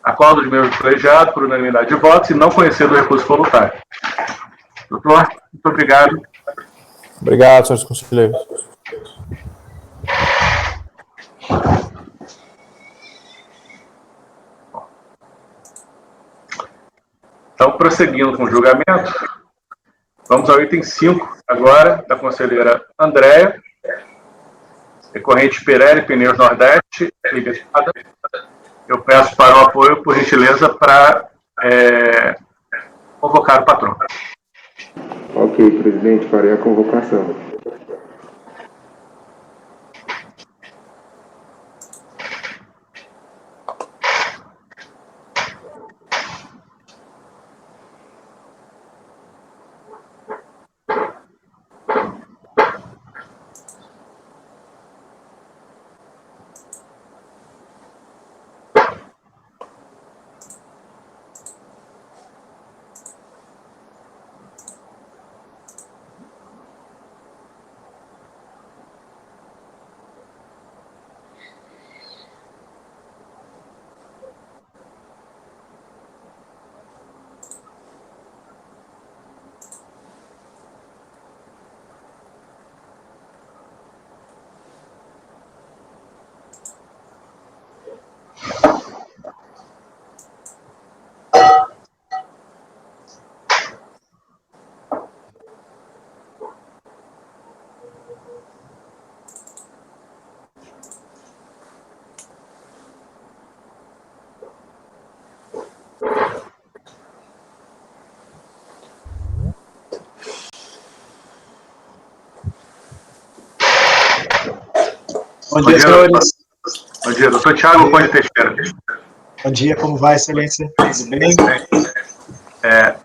acordo dos membros do colegiado por unanimidade de votos e não conhecer do recurso voluntário. Doutor, muito obrigado. Obrigado, senhores conselheiros. Então, prosseguindo com o julgamento, vamos ao item 5, agora, da conselheira Andréa, recorrente Pirelli Pneus Nordeste, Limitada. Eu peço para o apoio, por gentileza, para convocar o patrão. Ok, presidente, farei a convocação. Bom dia, senhores. Bom dia, doutor Tiago Conde Teixeira. Bom dia, como vai, excelência? Tudo bem?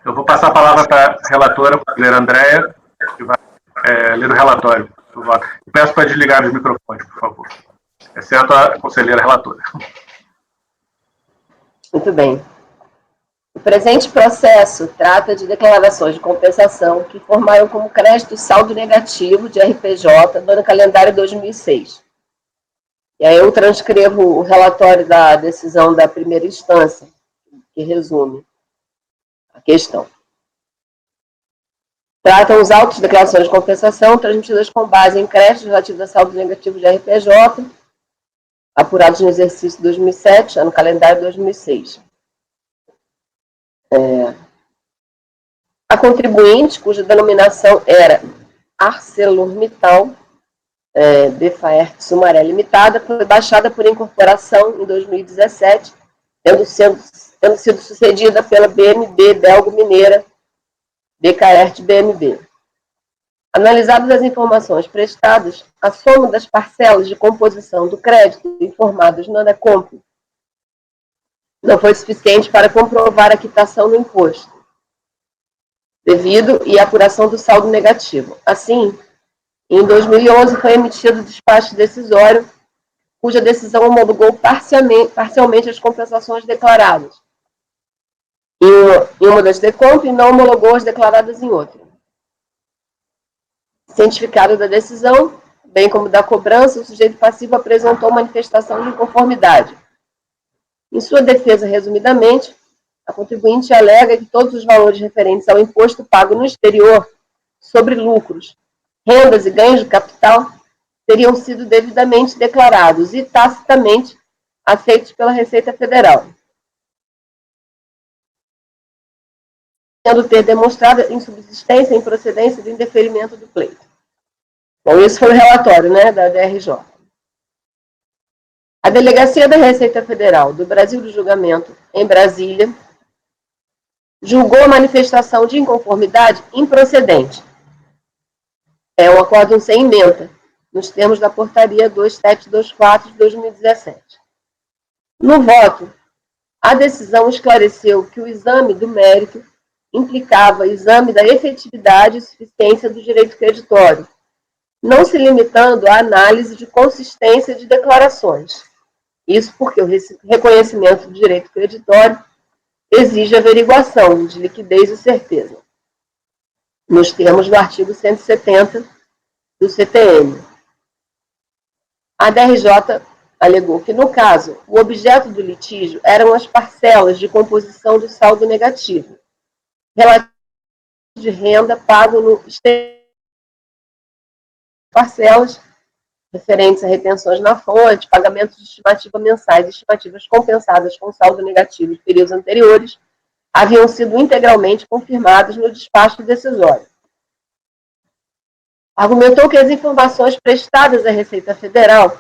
Eu vou passar a palavra para a relatora, a conselheira Andréia, que vai ler o relatório. Peço para desligar os microfones, por favor. Exceto a conselheira relatora. Muito bem. O presente processo trata de declarações de compensação que formaram como crédito saldo negativo de RPJ no ano calendário 2006. E aí eu transcrevo o relatório da decisão da primeira instância, que resume a questão. Tratam os autos de declarações de compensação transmitidas com base em créditos relativos a saldo negativo de RPJ, apurados no exercício 2007, ano calendário 2006. A contribuinte, cuja denominação era ArcelorMittal, Befaert Sumaré Limitada, foi baixada por incorporação em 2017, tendo sido sucedida pela BMB Belgo Mineira, Becaert BMB. Analisadas as informações prestadas, a soma das parcelas de composição do crédito informadas no ANECOMP não foi suficiente para comprovar a quitação do imposto devido e a apuração do saldo negativo. Assim, em 2011 foi emitido o despacho decisório, cuja decisão homologou parcialmente as compensações declaradas em uma das DECOMP e não homologou as declaradas em outra. Cientificado da decisão, bem como da cobrança, o sujeito passivo apresentou manifestação de inconformidade. Em sua defesa, resumidamente, a contribuinte alega que todos os valores referentes ao imposto pago no exterior sobre lucros, rendas e ganhos de capital teriam sido devidamente declarados e tacitamente aceitos pela Receita Federal, tendo ter demonstrado insubsistência e improcedência do indeferimento do pleito. Bom, isso foi o relatório, da DRJ. A Delegacia da Receita Federal do Brasil do Julgamento, em Brasília, julgou a manifestação de inconformidade improcedente. É um acórdão sem ementa, nos termos da Portaria 2724 de 2017. No voto, a decisão esclareceu que o exame do mérito implicava exame da efetividade e suficiência do direito creditório, não se limitando à análise de consistência de declarações. Isso porque o reconhecimento do direito creditório exige averiguação de liquidez e certeza, nos termos do artigo 170 do CTN. A DRJ alegou que, no caso, o objeto do litígio eram as parcelas de composição do saldo negativo, relativo de renda pago no parcelas referentes a retenções na fonte, pagamentos de estimativa mensais e estimativas compensadas com saldo negativo de períodos anteriores, haviam sido integralmente confirmados no despacho decisório. Argumentou que as informações prestadas à Receita Federal,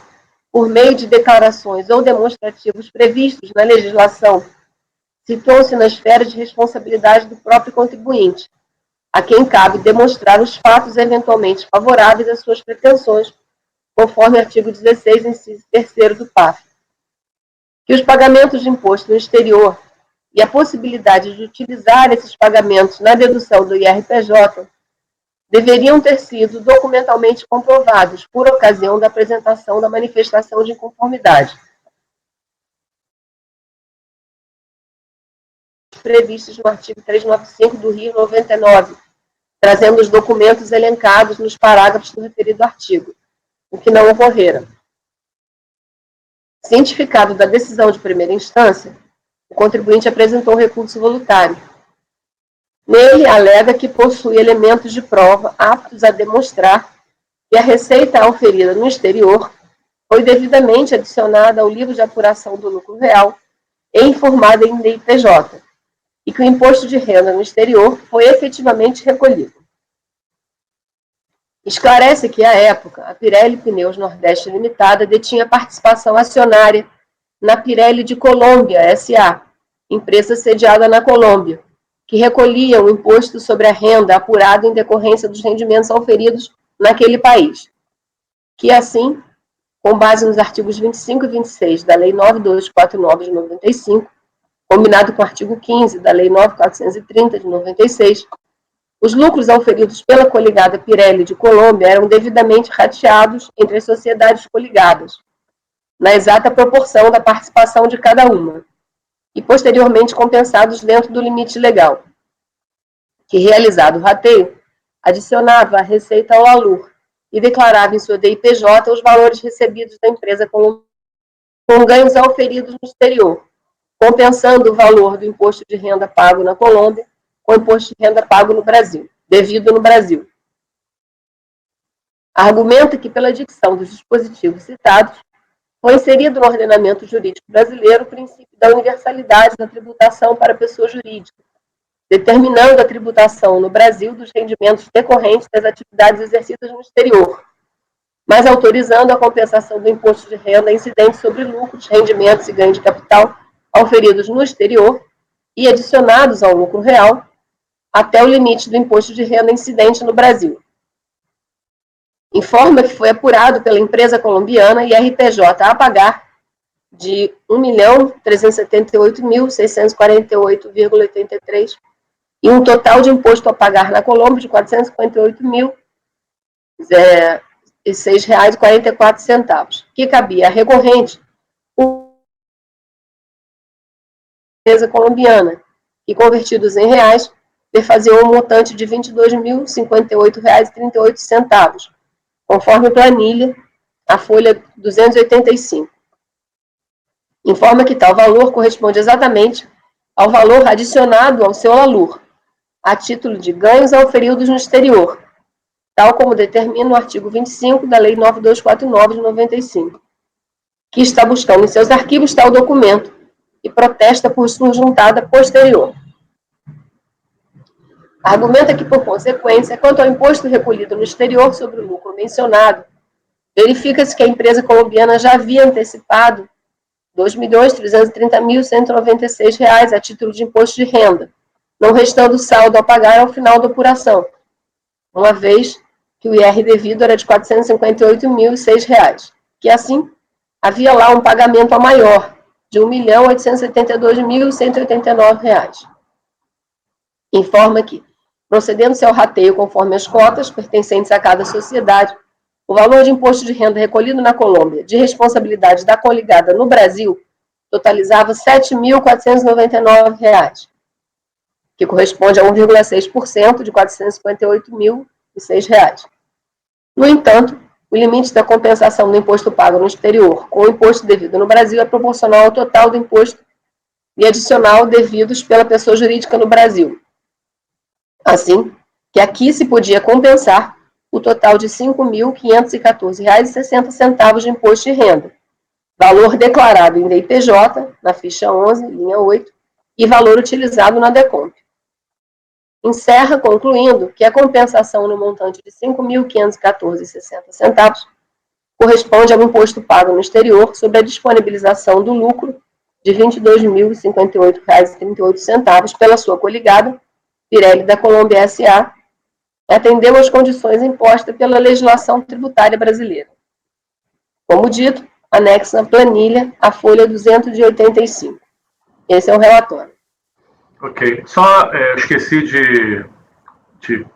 por meio de declarações ou demonstrativos previstos na legislação, situam-se na esfera de responsabilidade do próprio contribuinte, a quem cabe demonstrar os fatos eventualmente favoráveis às suas pretensões, conforme o artigo 16, inciso 3º do PAF. Que os pagamentos de imposto no exterior e a possibilidade de utilizar esses pagamentos na dedução do IRPJ deveriam ter sido documentalmente comprovados por ocasião da apresentação da manifestação de inconformidade, previstos no artigo 395 do Rio 99, trazendo os documentos elencados nos parágrafos do referido artigo, o que não ocorreram. Cientificado da decisão de primeira instância, o contribuinte apresentou recurso voluntário. Nele, alega que possui elementos de prova aptos a demonstrar que a receita auferida no exterior foi devidamente adicionada ao livro de apuração do lucro real e informada em IPJ, e que o imposto de renda no exterior foi efetivamente recolhido. Esclarece que, à época, a Pirelli Pneus Nordeste Limitada detinha participação acionária na Pirelli de Colômbia, S.A., empresa sediada na Colômbia, que recolhia o imposto sobre a renda apurado em decorrência dos rendimentos auferidos naquele país, que, assim, com base nos artigos 25 e 26 da Lei 9249 de 95, combinado com o artigo 15 da Lei 9430 de 96, os lucros auferidos pela coligada Pirelli de Colômbia eram devidamente rateados entre as sociedades coligadas, na exata proporção da participação de cada uma, e posteriormente compensados dentro do limite legal, que, realizado o rateio, adicionava a receita ao ALUR e declarava em sua DIPJ os valores recebidos da empresa com ganhos auferidos no exterior, compensando o valor do imposto de renda pago na Colômbia com o imposto de renda pago no Brasil, devido no Brasil. Argumenta que, pela dicção dos dispositivos citados, foi inserido no ordenamento jurídico brasileiro o princípio da universalidade da tributação para pessoa jurídica, determinando a tributação no Brasil dos rendimentos decorrentes das atividades exercidas no exterior, mas autorizando a compensação do imposto de renda incidente sobre lucros, rendimentos e ganho de capital auferidos no exterior e adicionados ao lucro real até o limite do imposto de renda incidente no Brasil. Informa que foi apurado pela empresa colombiana IRPJ a pagar de R$ 1.378.648,83 e um total de imposto a pagar na Colômbia de R$ 458.006,44, que cabia à recorrente, empresa colombiana, que convertidos em reais, perfaziam um montante de R$ 22.058,38, conforme planilha, a folha 285. Informa que tal valor corresponde exatamente ao valor adicionado ao seu ALUR, a título de ganhos auferidos no exterior, tal como determina o artigo 25 da Lei 9249 de 95, que está buscando em seus arquivos tal documento e protesta por sua juntada posterior. Argumenta que, por consequência, quanto ao imposto recolhido no exterior sobre o lucro mencionado, verifica-se que a empresa colombiana já havia antecipado R$ 2.330.196 a título de imposto de renda, não restando saldo a pagar ao final da apuração, uma vez que o IR devido era de R$ 458.006, que assim havia lá um pagamento a maior, de R$ 1.872.189. Informa que, procedendo-se ao rateio conforme as cotas pertencentes a cada sociedade, o valor de imposto de renda recolhido na Colômbia, de responsabilidade da coligada no Brasil, totalizava R$ 7.499, que corresponde a 1,6% de R$ 458.006. No entanto, o limite da compensação do imposto pago no exterior com o imposto devido no Brasil é proporcional ao total do imposto e adicional devidos pela pessoa jurídica no Brasil. Assim, que aqui se podia compensar o total de R$ 5.514,60 de imposto de renda, valor declarado em DIPJ, na ficha 11, linha 8, e valor utilizado na DECOMP. Encerra concluindo que a compensação no montante de R$ 5.514,60 corresponde ao imposto pago no exterior sobre a disponibilização do lucro de R$ 22.058,38 pela sua coligada, Pirelli da Colômbia S.A., atendeu às condições impostas pela legislação tributária brasileira. Como dito, anexa a planilha a folha 285. Esse é o relatório. Ok. Só esqueci de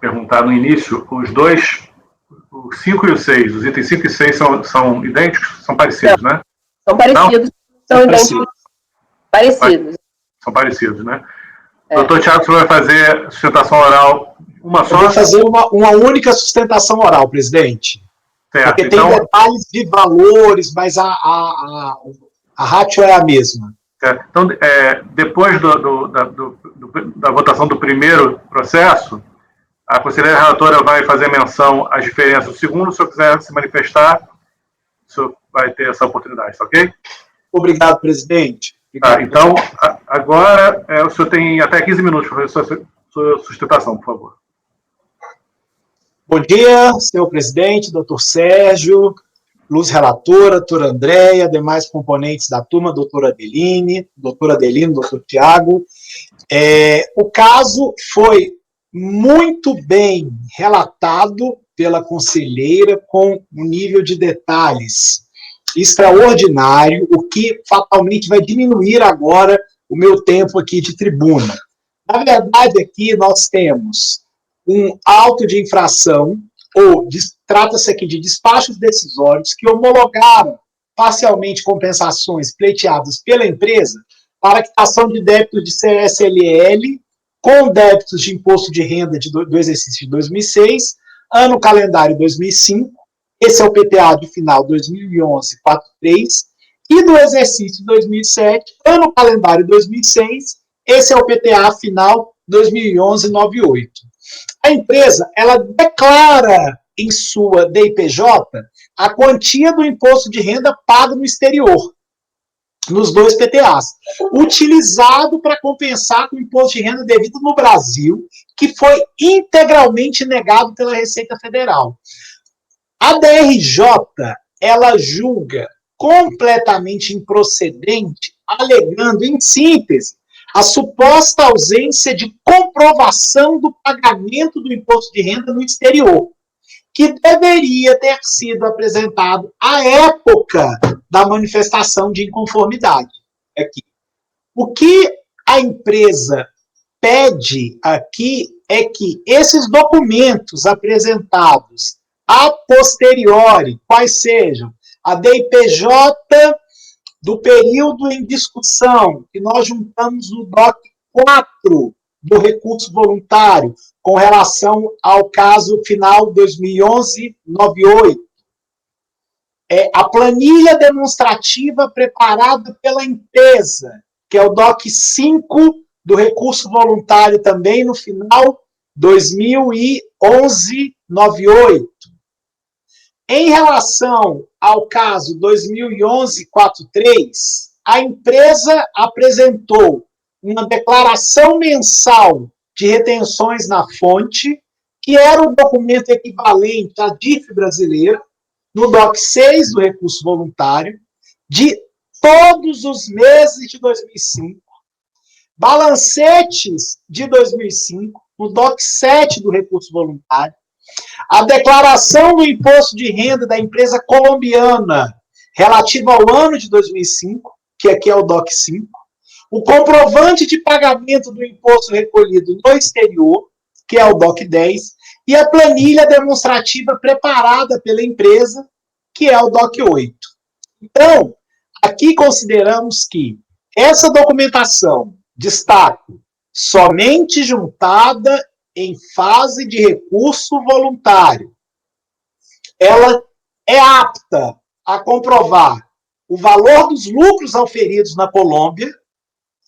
perguntar no início, os dois, o 5 e o 6, os itens 5 e 6 são idênticos? São parecidos, né? São parecidos. São idênticos. Parecidos. São parecidos, né? Doutor Tiago, você vai fazer sustentação oral uma só? Eu vou fazer uma única sustentação oral, presidente. Certo. Porque tem detalhes de valores, mas a ratio é a mesma. Então, depois da votação do primeiro processo, a conselheira relatora vai fazer menção às diferenças do segundo. Se eu quiser se manifestar, o senhor vai ter essa oportunidade, tá ok? Obrigado, presidente. Obrigado, então, agora, o senhor tem até 15 minutos para fazer sua sustentação, por favor. Bom dia, senhor presidente, doutor Sérgio, luz relatora, doutora Andréia, demais componentes da turma, doutora Adeline, doutor Tiago. O caso foi muito bem relatado pela conselheira, com um nível de detalhes extraordinário, o que fatalmente vai diminuir agora o meu tempo aqui de tribuna. Na verdade, aqui nós temos um auto de infração, ou trata-se aqui de despachos decisórios que homologaram parcialmente compensações pleiteadas pela empresa para quitação de débitos de CSLL com débitos de imposto de renda do exercício de 2006, ano calendário 2005, esse é o PTA de final 2011-43, e do exercício 2007, ano calendário 2006, esse é o PTA final 2011-98. A empresa, ela declara em sua DIPJ a quantia do imposto de renda pago no exterior, nos dois PTAs, utilizado para compensar com o imposto de renda devido no Brasil, que foi integralmente negado pela Receita Federal. A DRJ, ela julga completamente improcedente, alegando, em síntese, a suposta ausência de comprovação do pagamento do imposto de renda no exterior, que deveria ter sido apresentado à época da manifestação de inconformidade. Aqui. O que a empresa pede aqui é que esses documentos apresentados a posteriori, quais sejam a DIPJ do período em discussão, que nós juntamos no DOC 4 do recurso voluntário, com relação ao caso final 2011-98. A planilha demonstrativa preparada pela empresa, que é o DOC 5 do recurso voluntário também no final 2011-98. Em relação ao caso 2011-43, a empresa apresentou uma declaração mensal de retenções na fonte, que era o documento equivalente à DIF brasileira, no DOC 6 do recurso voluntário, de todos os meses de 2005, balancetes de 2005, no DOC 7 do recurso voluntário, a declaração do imposto de renda da empresa colombiana relativa ao ano de 2005, que aqui é o DOC 5, o comprovante de pagamento do imposto recolhido no exterior, que é o DOC 10, e a planilha demonstrativa preparada pela empresa, que é o DOC 8. Então, aqui consideramos que essa documentação, destaco, somente juntada em fase de recurso voluntário, ela é apta a comprovar o valor dos lucros auferidos na Colômbia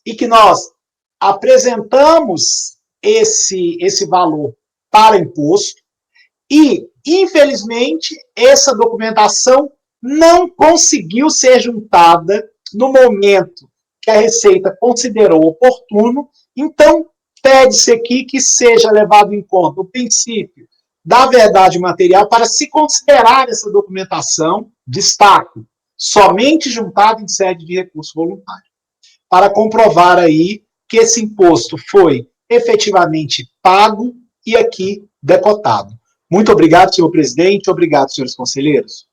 e que nós apresentamos esse valor para imposto e, infelizmente, essa documentação não conseguiu ser juntada no momento que a Receita considerou oportuno, então pede-se aqui que seja levado em conta o princípio da verdade material para se considerar essa documentação, destaco, somente juntada em sede de recurso voluntário, para comprovar aí que esse imposto foi efetivamente pago e aqui decotado. Muito obrigado, senhor presidente, obrigado, senhores conselheiros.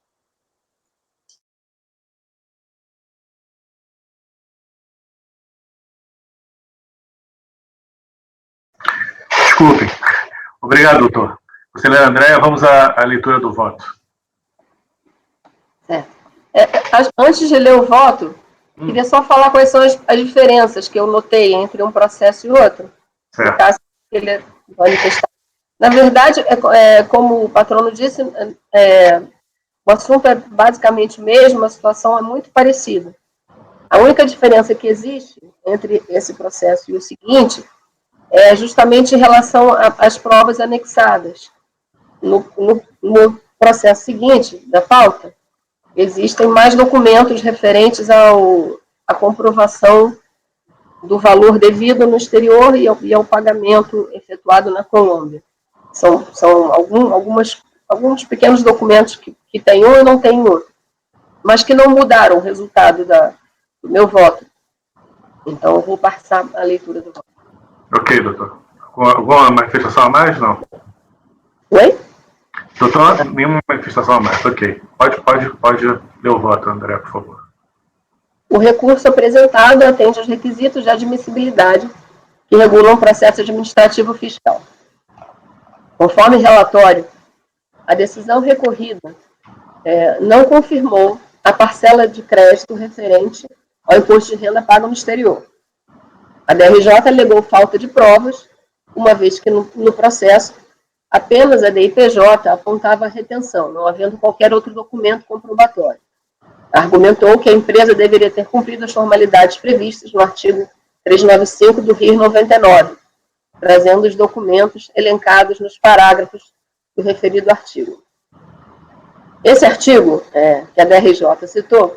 Desculpe. Obrigado, doutor. Conselheira Andréia, vamos à leitura do voto. Certo. Antes de ler o voto, queria só falar quais são as diferenças que eu notei entre um processo e outro. Certo. No caso que ele manifestar. Na verdade, como o patrono disse, o assunto é basicamente o mesmo, a situação é muito parecida. A única diferença que existe entre esse processo e o seguinte é justamente em relação às provas anexadas. No processo seguinte da pauta, existem mais documentos referentes à comprovação do valor devido no exterior e ao pagamento efetuado na Colômbia. São alguns pequenos documentos que tem um e não tem outro, mas que não mudaram o resultado do meu voto. Então, eu vou passar a leitura do voto. Ok, doutor. Alguma manifestação a mais? Não. Oi? Doutor, nenhuma manifestação a mais. Ok. Pode Meu voto, André, por favor. O recurso apresentado atende aos requisitos de admissibilidade que regulam o processo administrativo fiscal. Conforme relatório, a decisão recorrida não confirmou a parcela de crédito referente ao imposto de renda pago no exterior. A DRJ alegou falta de provas, uma vez que no processo apenas a DIPJ apontava a retenção, não havendo qualquer outro documento comprobatório. Argumentou que a empresa deveria ter cumprido as formalidades previstas no artigo 395 do RIR 99, trazendo os documentos elencados nos parágrafos do referido artigo. Esse artigo, que a DRJ citou,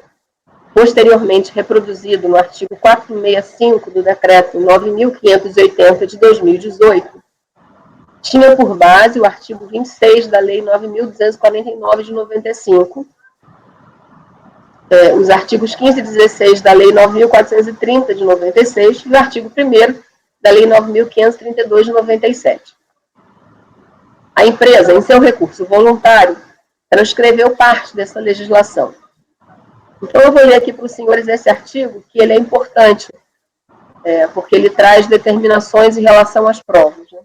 posteriormente reproduzido no artigo 465 do Decreto 9.580 de 2018, tinha por base o artigo 26 da Lei 9.249 de 95, os artigos 15 e 16 da Lei 9.430 de 96 e o artigo 1º da Lei 9.532 de 97. A empresa, em seu recurso voluntário, transcreveu parte dessa legislação. Então, eu vou ler aqui para os senhores esse artigo, que ele é importante, porque ele traz determinações em relação às provas. Né?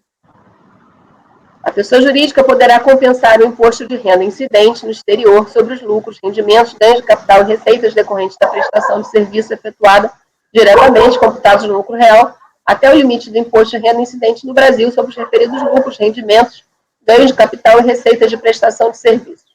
A pessoa jurídica poderá compensar o imposto de renda incidente no exterior sobre os lucros, rendimentos, ganhos de capital e receitas decorrentes da prestação de serviço efetuada diretamente, computados no lucro real, até o limite do imposto de renda incidente no Brasil sobre os referidos lucros, rendimentos, ganhos de capital e receitas de prestação de serviços.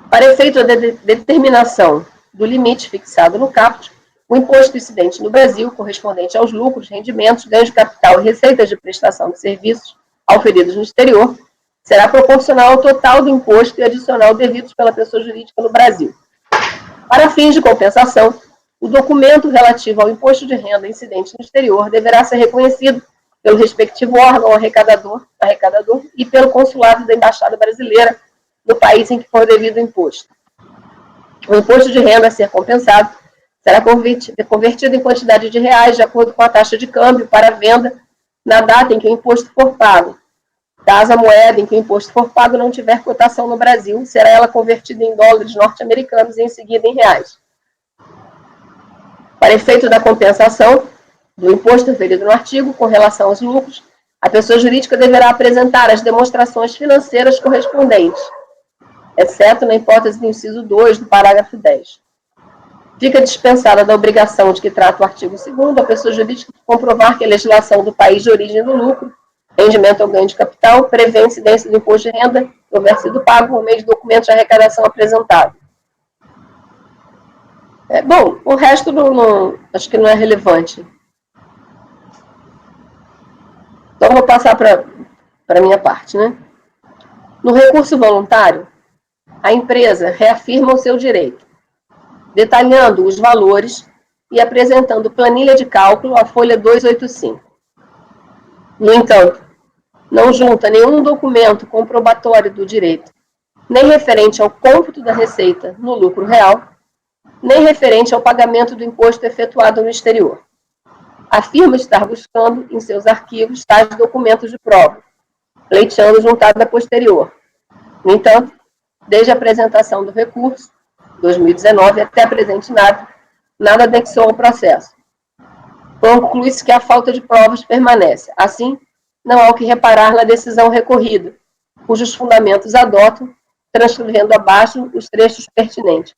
Para efeito da determinação do limite fixado no caput, o imposto incidente no Brasil, correspondente aos lucros, rendimentos, ganhos de capital e receitas de prestação de serviços auferidos no exterior, será proporcional ao total do imposto e adicional devidos pela pessoa jurídica no Brasil. Para fins de compensação, o documento relativo ao imposto de renda incidente no exterior deverá ser reconhecido pelo respectivo órgão arrecadador e pelo consulado da Embaixada Brasileira no país em que for devido o imposto. O imposto de renda a ser compensado será convertido em quantidade de reais de acordo com a taxa de câmbio para venda na data em que o imposto for pago. Caso a moeda em que o imposto for pago não tiver cotação no Brasil, será ela convertida em dólares norte-americanos e em seguida em reais. Para efeito da compensação do imposto referido no artigo, com relação aos lucros, a pessoa jurídica deverá apresentar as demonstrações financeiras correspondentes, exceto na hipótese do inciso 2 do parágrafo 10. Fica dispensada da obrigação de que trata o artigo 2º a pessoa jurídica comprovar que a legislação do país de origem do lucro, rendimento ou ganho de capital, prevê a incidência do imposto de renda que houver sido pago por meio de documentos de arrecadação apresentado. Bom, o resto acho que não é relevante. Então, vou passar para a minha parte. Né? No recurso voluntário, a empresa reafirma o seu direito, detalhando os valores e apresentando planilha de cálculo, a folha 285. No entanto, não junta nenhum documento comprobatório do direito, nem referente ao cômputo da receita no lucro real, nem referente ao pagamento do imposto efetuado no exterior. Afirma estar buscando em seus arquivos tais documentos de prova, pleiteando juntada posterior. No entanto, desde a apresentação do recurso, 2019, até a presente nada anexou ao processo. Conclui-se que a falta de provas permanece. Assim, não há o que reparar na decisão recorrida, cujos fundamentos adotam, transcrevendo abaixo os trechos pertinentes.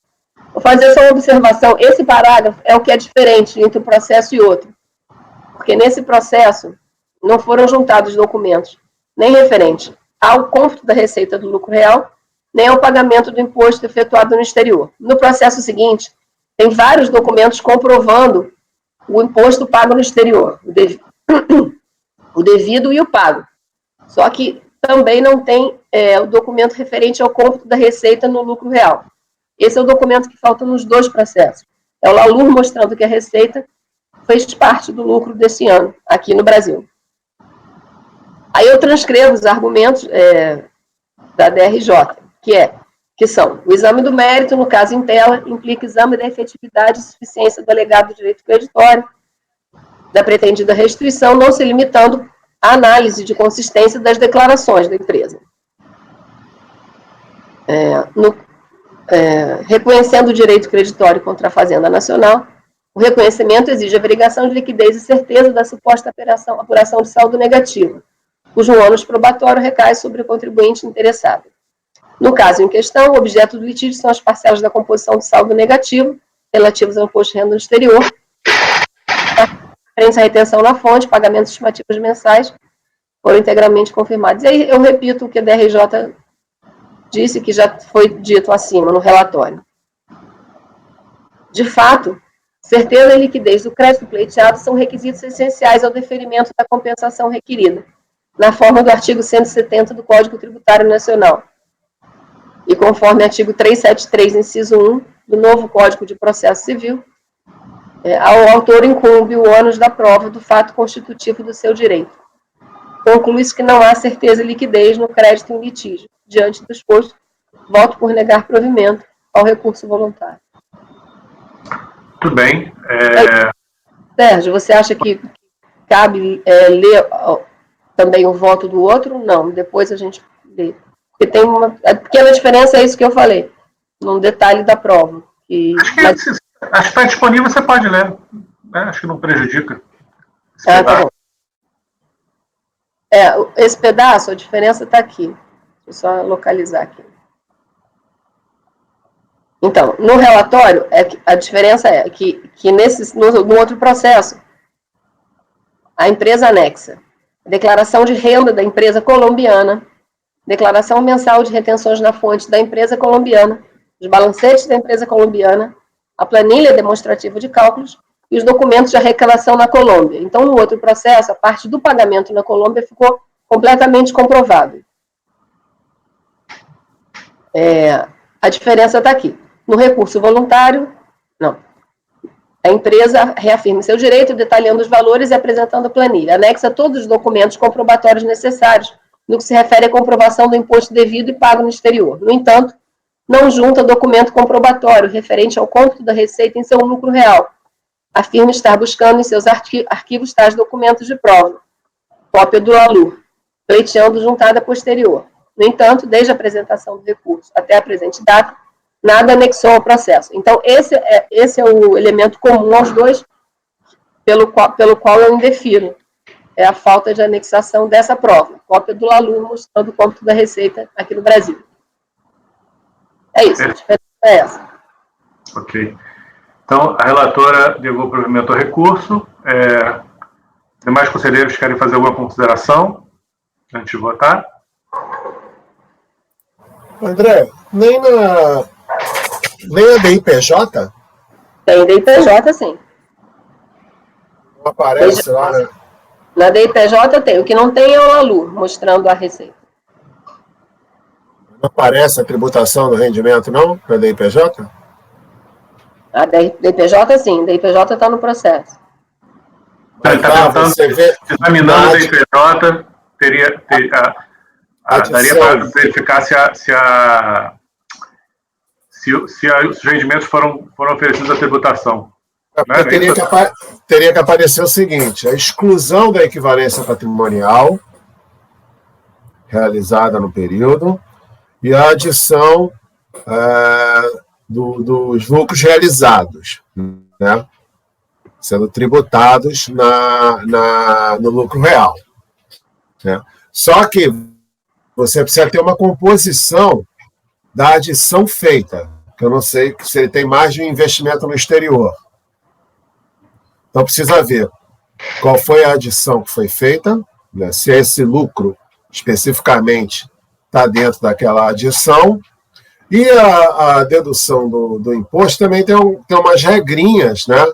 Vou fazer só uma observação. Esse parágrafo é o que é diferente entre um processo e outro. Porque nesse processo não foram juntados documentos, nem referente ao cômputo da receita do lucro real, nem ao pagamento do imposto efetuado no exterior. No processo seguinte, tem vários documentos comprovando o imposto pago no exterior, o devido e o pago. Só que também não tem o documento referente ao cômputo da receita no lucro real. Esse é o documento que falta nos dois processos. É o LALUR mostrando que a receita fez parte do lucro desse ano, aqui no Brasil. Aí eu transcrevo os argumentos da DRJ, que são: o exame do mérito, no caso em tela, implica exame da efetividade e suficiência do alegado direito creditório, da pretendida restituição, não se limitando à análise de consistência das declarações da empresa. reconhecendo o direito creditório contra a Fazenda Nacional, o reconhecimento exige a verificação de liquidez e certeza da suposta apuração de saldo negativo, cujo ônus probatório recai sobre o contribuinte interessado. No caso em questão, o objeto do litígio são as parcelas da composição do saldo negativo, relativos ao imposto de renda no exterior, referência à retenção na fonte, pagamentos estimativos mensais, foram integralmente confirmados. E aí eu repito o que a DRJ disse, que já foi dito acima no relatório. De fato, certeza e liquidez do crédito pleiteado são requisitos essenciais ao deferimento da compensação requerida, na forma do artigo 170 do Código Tributário Nacional. E conforme artigo 373, inciso 1, do novo Código de Processo Civil, ao autor incumbe o ônus da prova do fato constitutivo do seu direito. Conclui-se que não há certeza e liquidez no crédito em litígio. Diante do exposto, voto por negar provimento ao recurso voluntário. Tudo bem. Sérgio, você acha que cabe ler também o voto do outro? Não, depois a gente lê. Porque tem uma pequena diferença, é isso que eu falei, num detalhe da prova. Acho que está disponível, você pode ler. Né? Acho que não prejudica. Tá bom. Esse pedaço, a diferença está aqui. Deixa eu só localizar aqui. Então, no relatório, a diferença é que no outro processo, a empresa anexa declaração de renda da empresa colombiana, declaração mensal de retenções na fonte da empresa colombiana, os balancetes da empresa colombiana, a planilha demonstrativa de cálculos e os documentos de arrecadação na Colômbia. Então, no outro processo, a parte do pagamento na Colômbia ficou completamente comprovável. A diferença está aqui. No recurso voluntário, não. A empresa reafirma seu direito, detalhando os valores e apresentando a planilha. Anexa todos os documentos comprobatórios necessários no que se refere à comprovação do imposto devido e pago no exterior. No entanto, não junta documento comprobatório referente ao cômputo da receita em seu lucro real. Afirma estar buscando em seus arquivos tais documentos de prova, cópia do LALUR, pleiteando juntada posterior. No entanto, desde a apresentação do recurso até a presente data, nada anexou ao processo. Então, esse é o elemento comum aos dois, pelo qual eu indefiro. É a falta de anexação dessa prova, cópia do LALUR mostrando o cômputo da receita aqui no Brasil. É isso, a diferença é essa. Ok. Então, a relatora negou o provimento ao recurso. Demais conselheiros querem fazer alguma consideração antes de votar? André, nem a DIPJ? Tem DIPJ, sim. Não aparece lá, né? Na DIPJ tem. O que não tem é o LALUR, mostrando a receita. Não aparece a tributação do rendimento, não? Na DIPJ? A DIPJ, sim. A DIPJ está no processo. Ele está examinando a DIPJ, daria para verificar se os rendimentos foram oferecidos à tributação. Teria que aparecer o seguinte: a exclusão da equivalência patrimonial realizada no período e a adição dos lucros realizados, né, sendo tributados no lucro real. Né? Só que você precisa ter uma composição da adição feita, que eu não sei se ele tem mais de um investimento no exterior. Então, precisa ver qual foi a adição que foi feita, né, se esse lucro, especificamente, está dentro daquela adição, e a dedução do imposto também tem umas regrinhas, né,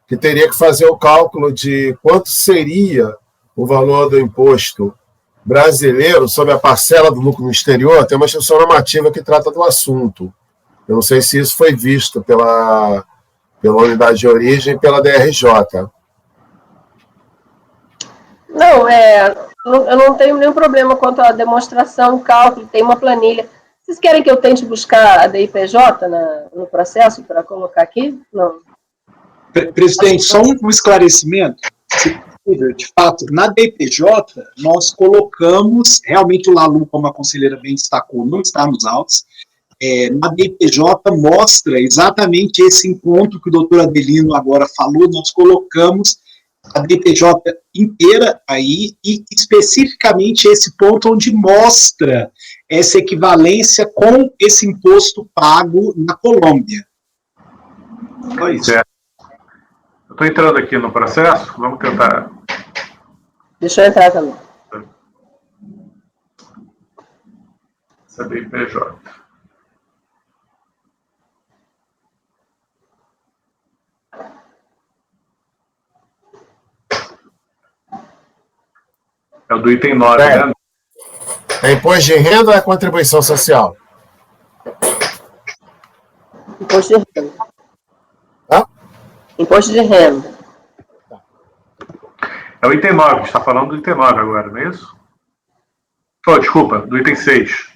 que teria que fazer o cálculo de quanto seria o valor do imposto brasileiro sobre a parcela do lucro no exterior. Tem uma instrução normativa que trata do assunto. Eu não sei se isso foi visto pela unidade de origem e pela DRJ. Não, eu não tenho nenhum problema quanto à demonstração, cálculo, tem uma planilha. Vocês querem que eu tente buscar a DIPJ no processo para colocar aqui? Não. Presidente, só um esclarecimento. Se possível, de fato, na DIPJ, nós colocamos, realmente o LALUR, como a conselheira bem destacou, não está nos autos. na DPJ mostra exatamente esse encontro que o doutor Adelino agora falou. Nós colocamos a DPJ inteira aí, e especificamente esse ponto onde mostra essa equivalência com esse imposto pago na Colômbia. Só isso. Certo. Eu estou entrando aqui no processo, vamos tentar. Deixa eu entrar também. CBIPJ. É o do item 9, né? É imposto de renda ou é contribuição social? Imposto de renda. Hã? Imposto de renda. É o item 9, a gente está falando do item 9 agora, não é isso? Oh, desculpa, do item 6.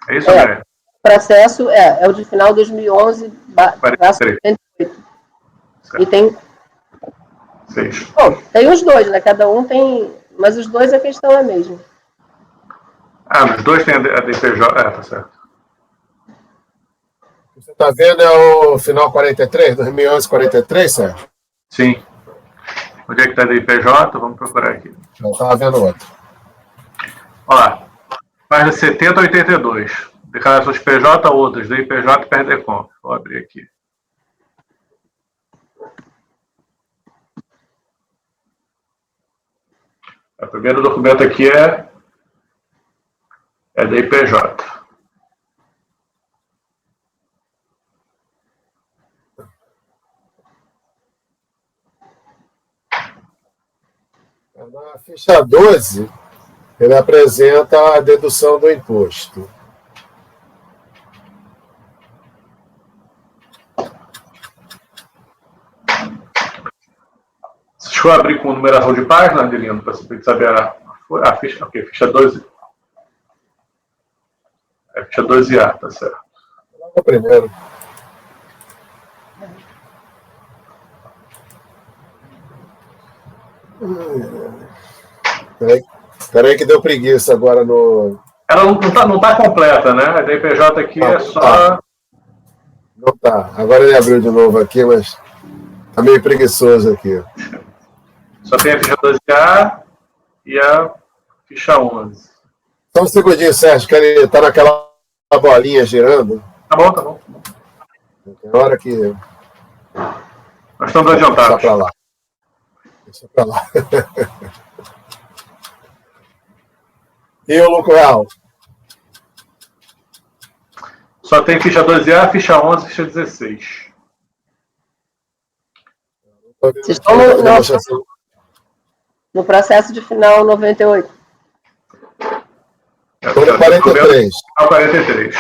É isso, André? O processo é o de final 2011, 43. e tem... 6. Bom, tem os dois, né? Cada um tem... Mas os dois a questão é a mesma. Ah, nos dois tem a DPJ. Tá certo. Você está vendo o final 43, 2011, 43, Sérgio? Sim. Onde é que está a DPJ? Vamos procurar aqui. Eu estava vendo outro. Olha lá. Página 70 a 82. Declarações PJ outras. DPJ e PERDECOM. Vou abrir aqui. O primeiro documento aqui é da IPJ. Na ficha 12, ele apresenta a dedução do imposto. Deixa eu abrir com numeração de página, Adelino, para você saber a ficha. Ok, ficha 12. É ficha 12A, tá certo. O primeiro. Peraí que deu preguiça agora no... Ela não tá completa, né? A DPJ aqui é só... Não tá. Agora ele abriu de novo aqui, mas tá meio preguiçoso aqui. Só tem a ficha 12A e a ficha 11. Só um segundinho, Sérgio, que ele tá naquela bolinha girando. Tá bom, tá bom. Tem hora que... Nós estamos adiantados. Deixa pra lá. Deixa pra lá. E o lucro real? Só tem ficha 12A, ficha 11 e ficha 16. Vocês estão no processo de final 98. Estou no 43. 43.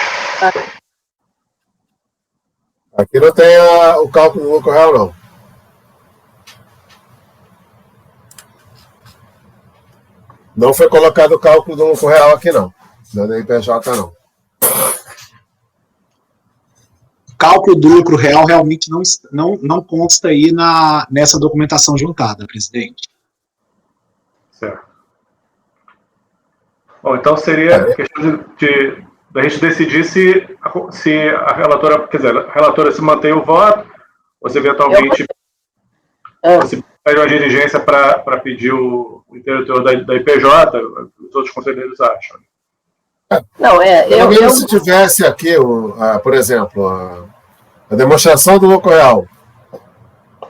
Aqui não tem o cálculo do lucro real, não. Não foi colocado o cálculo do lucro real aqui, não. Não é IPJ, não. O cálculo do lucro real realmente não consta aí nessa documentação juntada, presidente. Certo. Bom, então seria questão da gente decidir se a relatora, quer dizer, a relatora se mantém o voto, ou se eventualmente você pede uma diligência para pedir o interlocutor da IPJ, os outros conselheiros acham. Não, eu se tivesse aqui, por exemplo, a demonstração do lucro real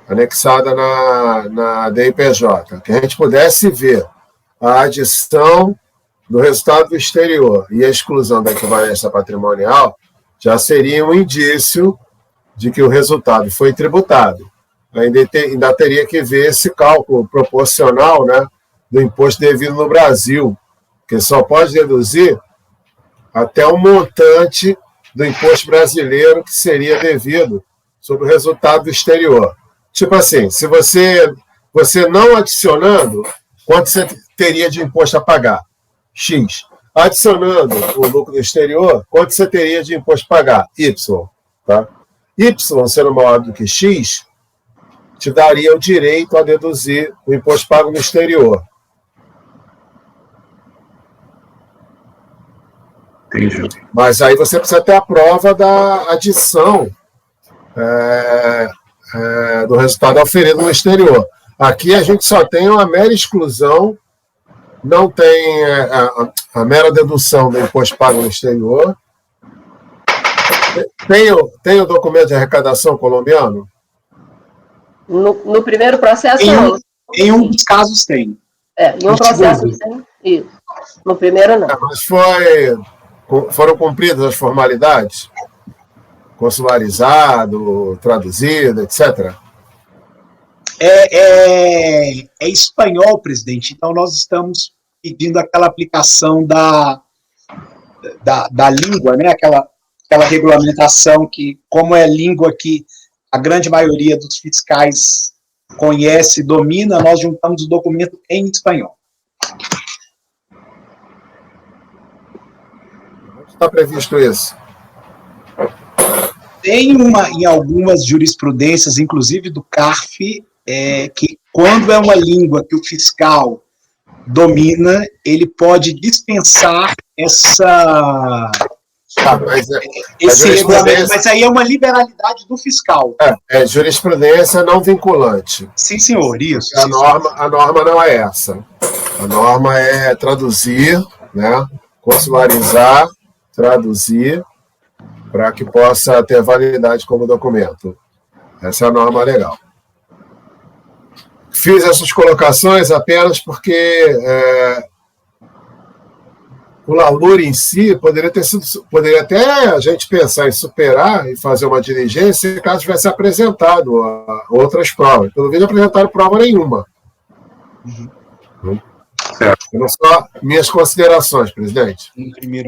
anexada na DIPJ, que a gente pudesse ver a adição do resultado do exterior e a exclusão da equivalência patrimonial, já seria um indício de que o resultado foi tributado. Ainda teria que ver esse cálculo proporcional, né, do imposto devido no Brasil, que só pode deduzir até o montante do imposto brasileiro que seria devido sobre o resultado do exterior. Tipo assim, se você não adicionando, quanto você teria de imposto a pagar? X. Adicionando o lucro do exterior, quanto você teria de imposto a pagar? Y. Tá? Y sendo maior do que X, te daria o direito a deduzir o imposto pago no exterior. Entendi. Mas aí você precisa ter a prova da adição do resultado auferido no exterior. Aqui a gente só tem uma mera exclusão, não tem a mera dedução do imposto pago no exterior. Tem o documento de arrecadação colombiano? No primeiro processo, não. Em um dos casos tem. Em um processo tem. Isso. No primeiro, não. Mas foram cumpridas as formalidades? Consularizado, traduzido, etc.? É espanhol, presidente, então nós estamos pedindo aquela aplicação da língua, né? Aquela regulamentação que, como é língua que a grande maioria dos fiscais conhece, domina, nós juntamos o documento em espanhol. Está previsto isso? Tem em algumas jurisprudências, inclusive do CARF, que quando é uma língua que o fiscal domina, ele pode dispensar esse regulamento, mas aí é uma liberalidade do fiscal. É jurisprudência não vinculante. Sim, senhor, isso. A norma não é essa. A norma é traduzir, né, consularizar, traduzir, para que possa ter validade como documento. Essa é a norma legal. Fiz essas colocações apenas porque o LALUR em si poderia até a gente pensar em superar e fazer uma diligência caso tivesse apresentado outras provas. Pelo menos apresentaram prova nenhuma. Certo. Só minhas considerações, presidente.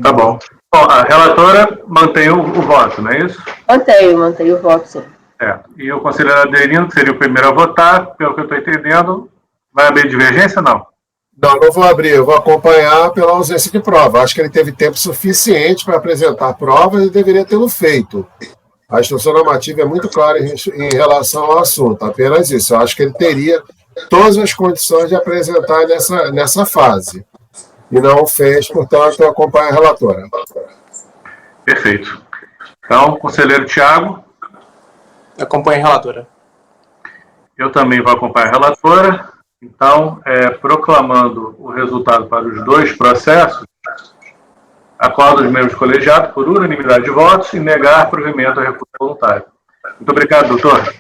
Tá bom. Bom, a relatora mantém o voto, não é isso? Mantenho o voto, sim. E o conselheiro Adelino, que seria o primeiro a votar, pelo que eu estou entendendo, vai abrir divergência, não? Não vou abrir, eu vou acompanhar pela ausência de prova. Acho que ele teve tempo suficiente para apresentar provas e deveria tê-lo feito. A instrução normativa é muito clara em relação ao assunto, apenas isso. Eu acho que ele teria todas as condições de apresentar nessa fase. E não o fez, portanto, eu acompanho a relatora. Perfeito. Então, conselheiro Tiago. Acompanho a relatora. Eu também vou acompanhar a relatora. Então, proclamando o resultado para os dois processos, acordo os membros colegiados por unanimidade de votos e negar provimento ao recurso voluntário. Muito obrigado, doutor.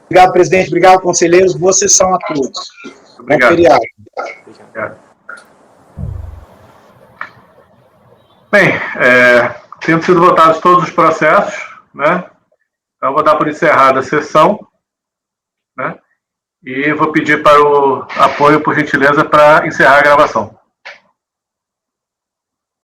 Obrigado, presidente. Obrigado, conselheiros. Boa sessão a todos. Obrigado. Bom feriado. Obrigado. Bem, tendo sido votados todos os processos, né? Então, vou dar por encerrada a sessão, né? E vou pedir para o apoio, por gentileza, para encerrar a gravação.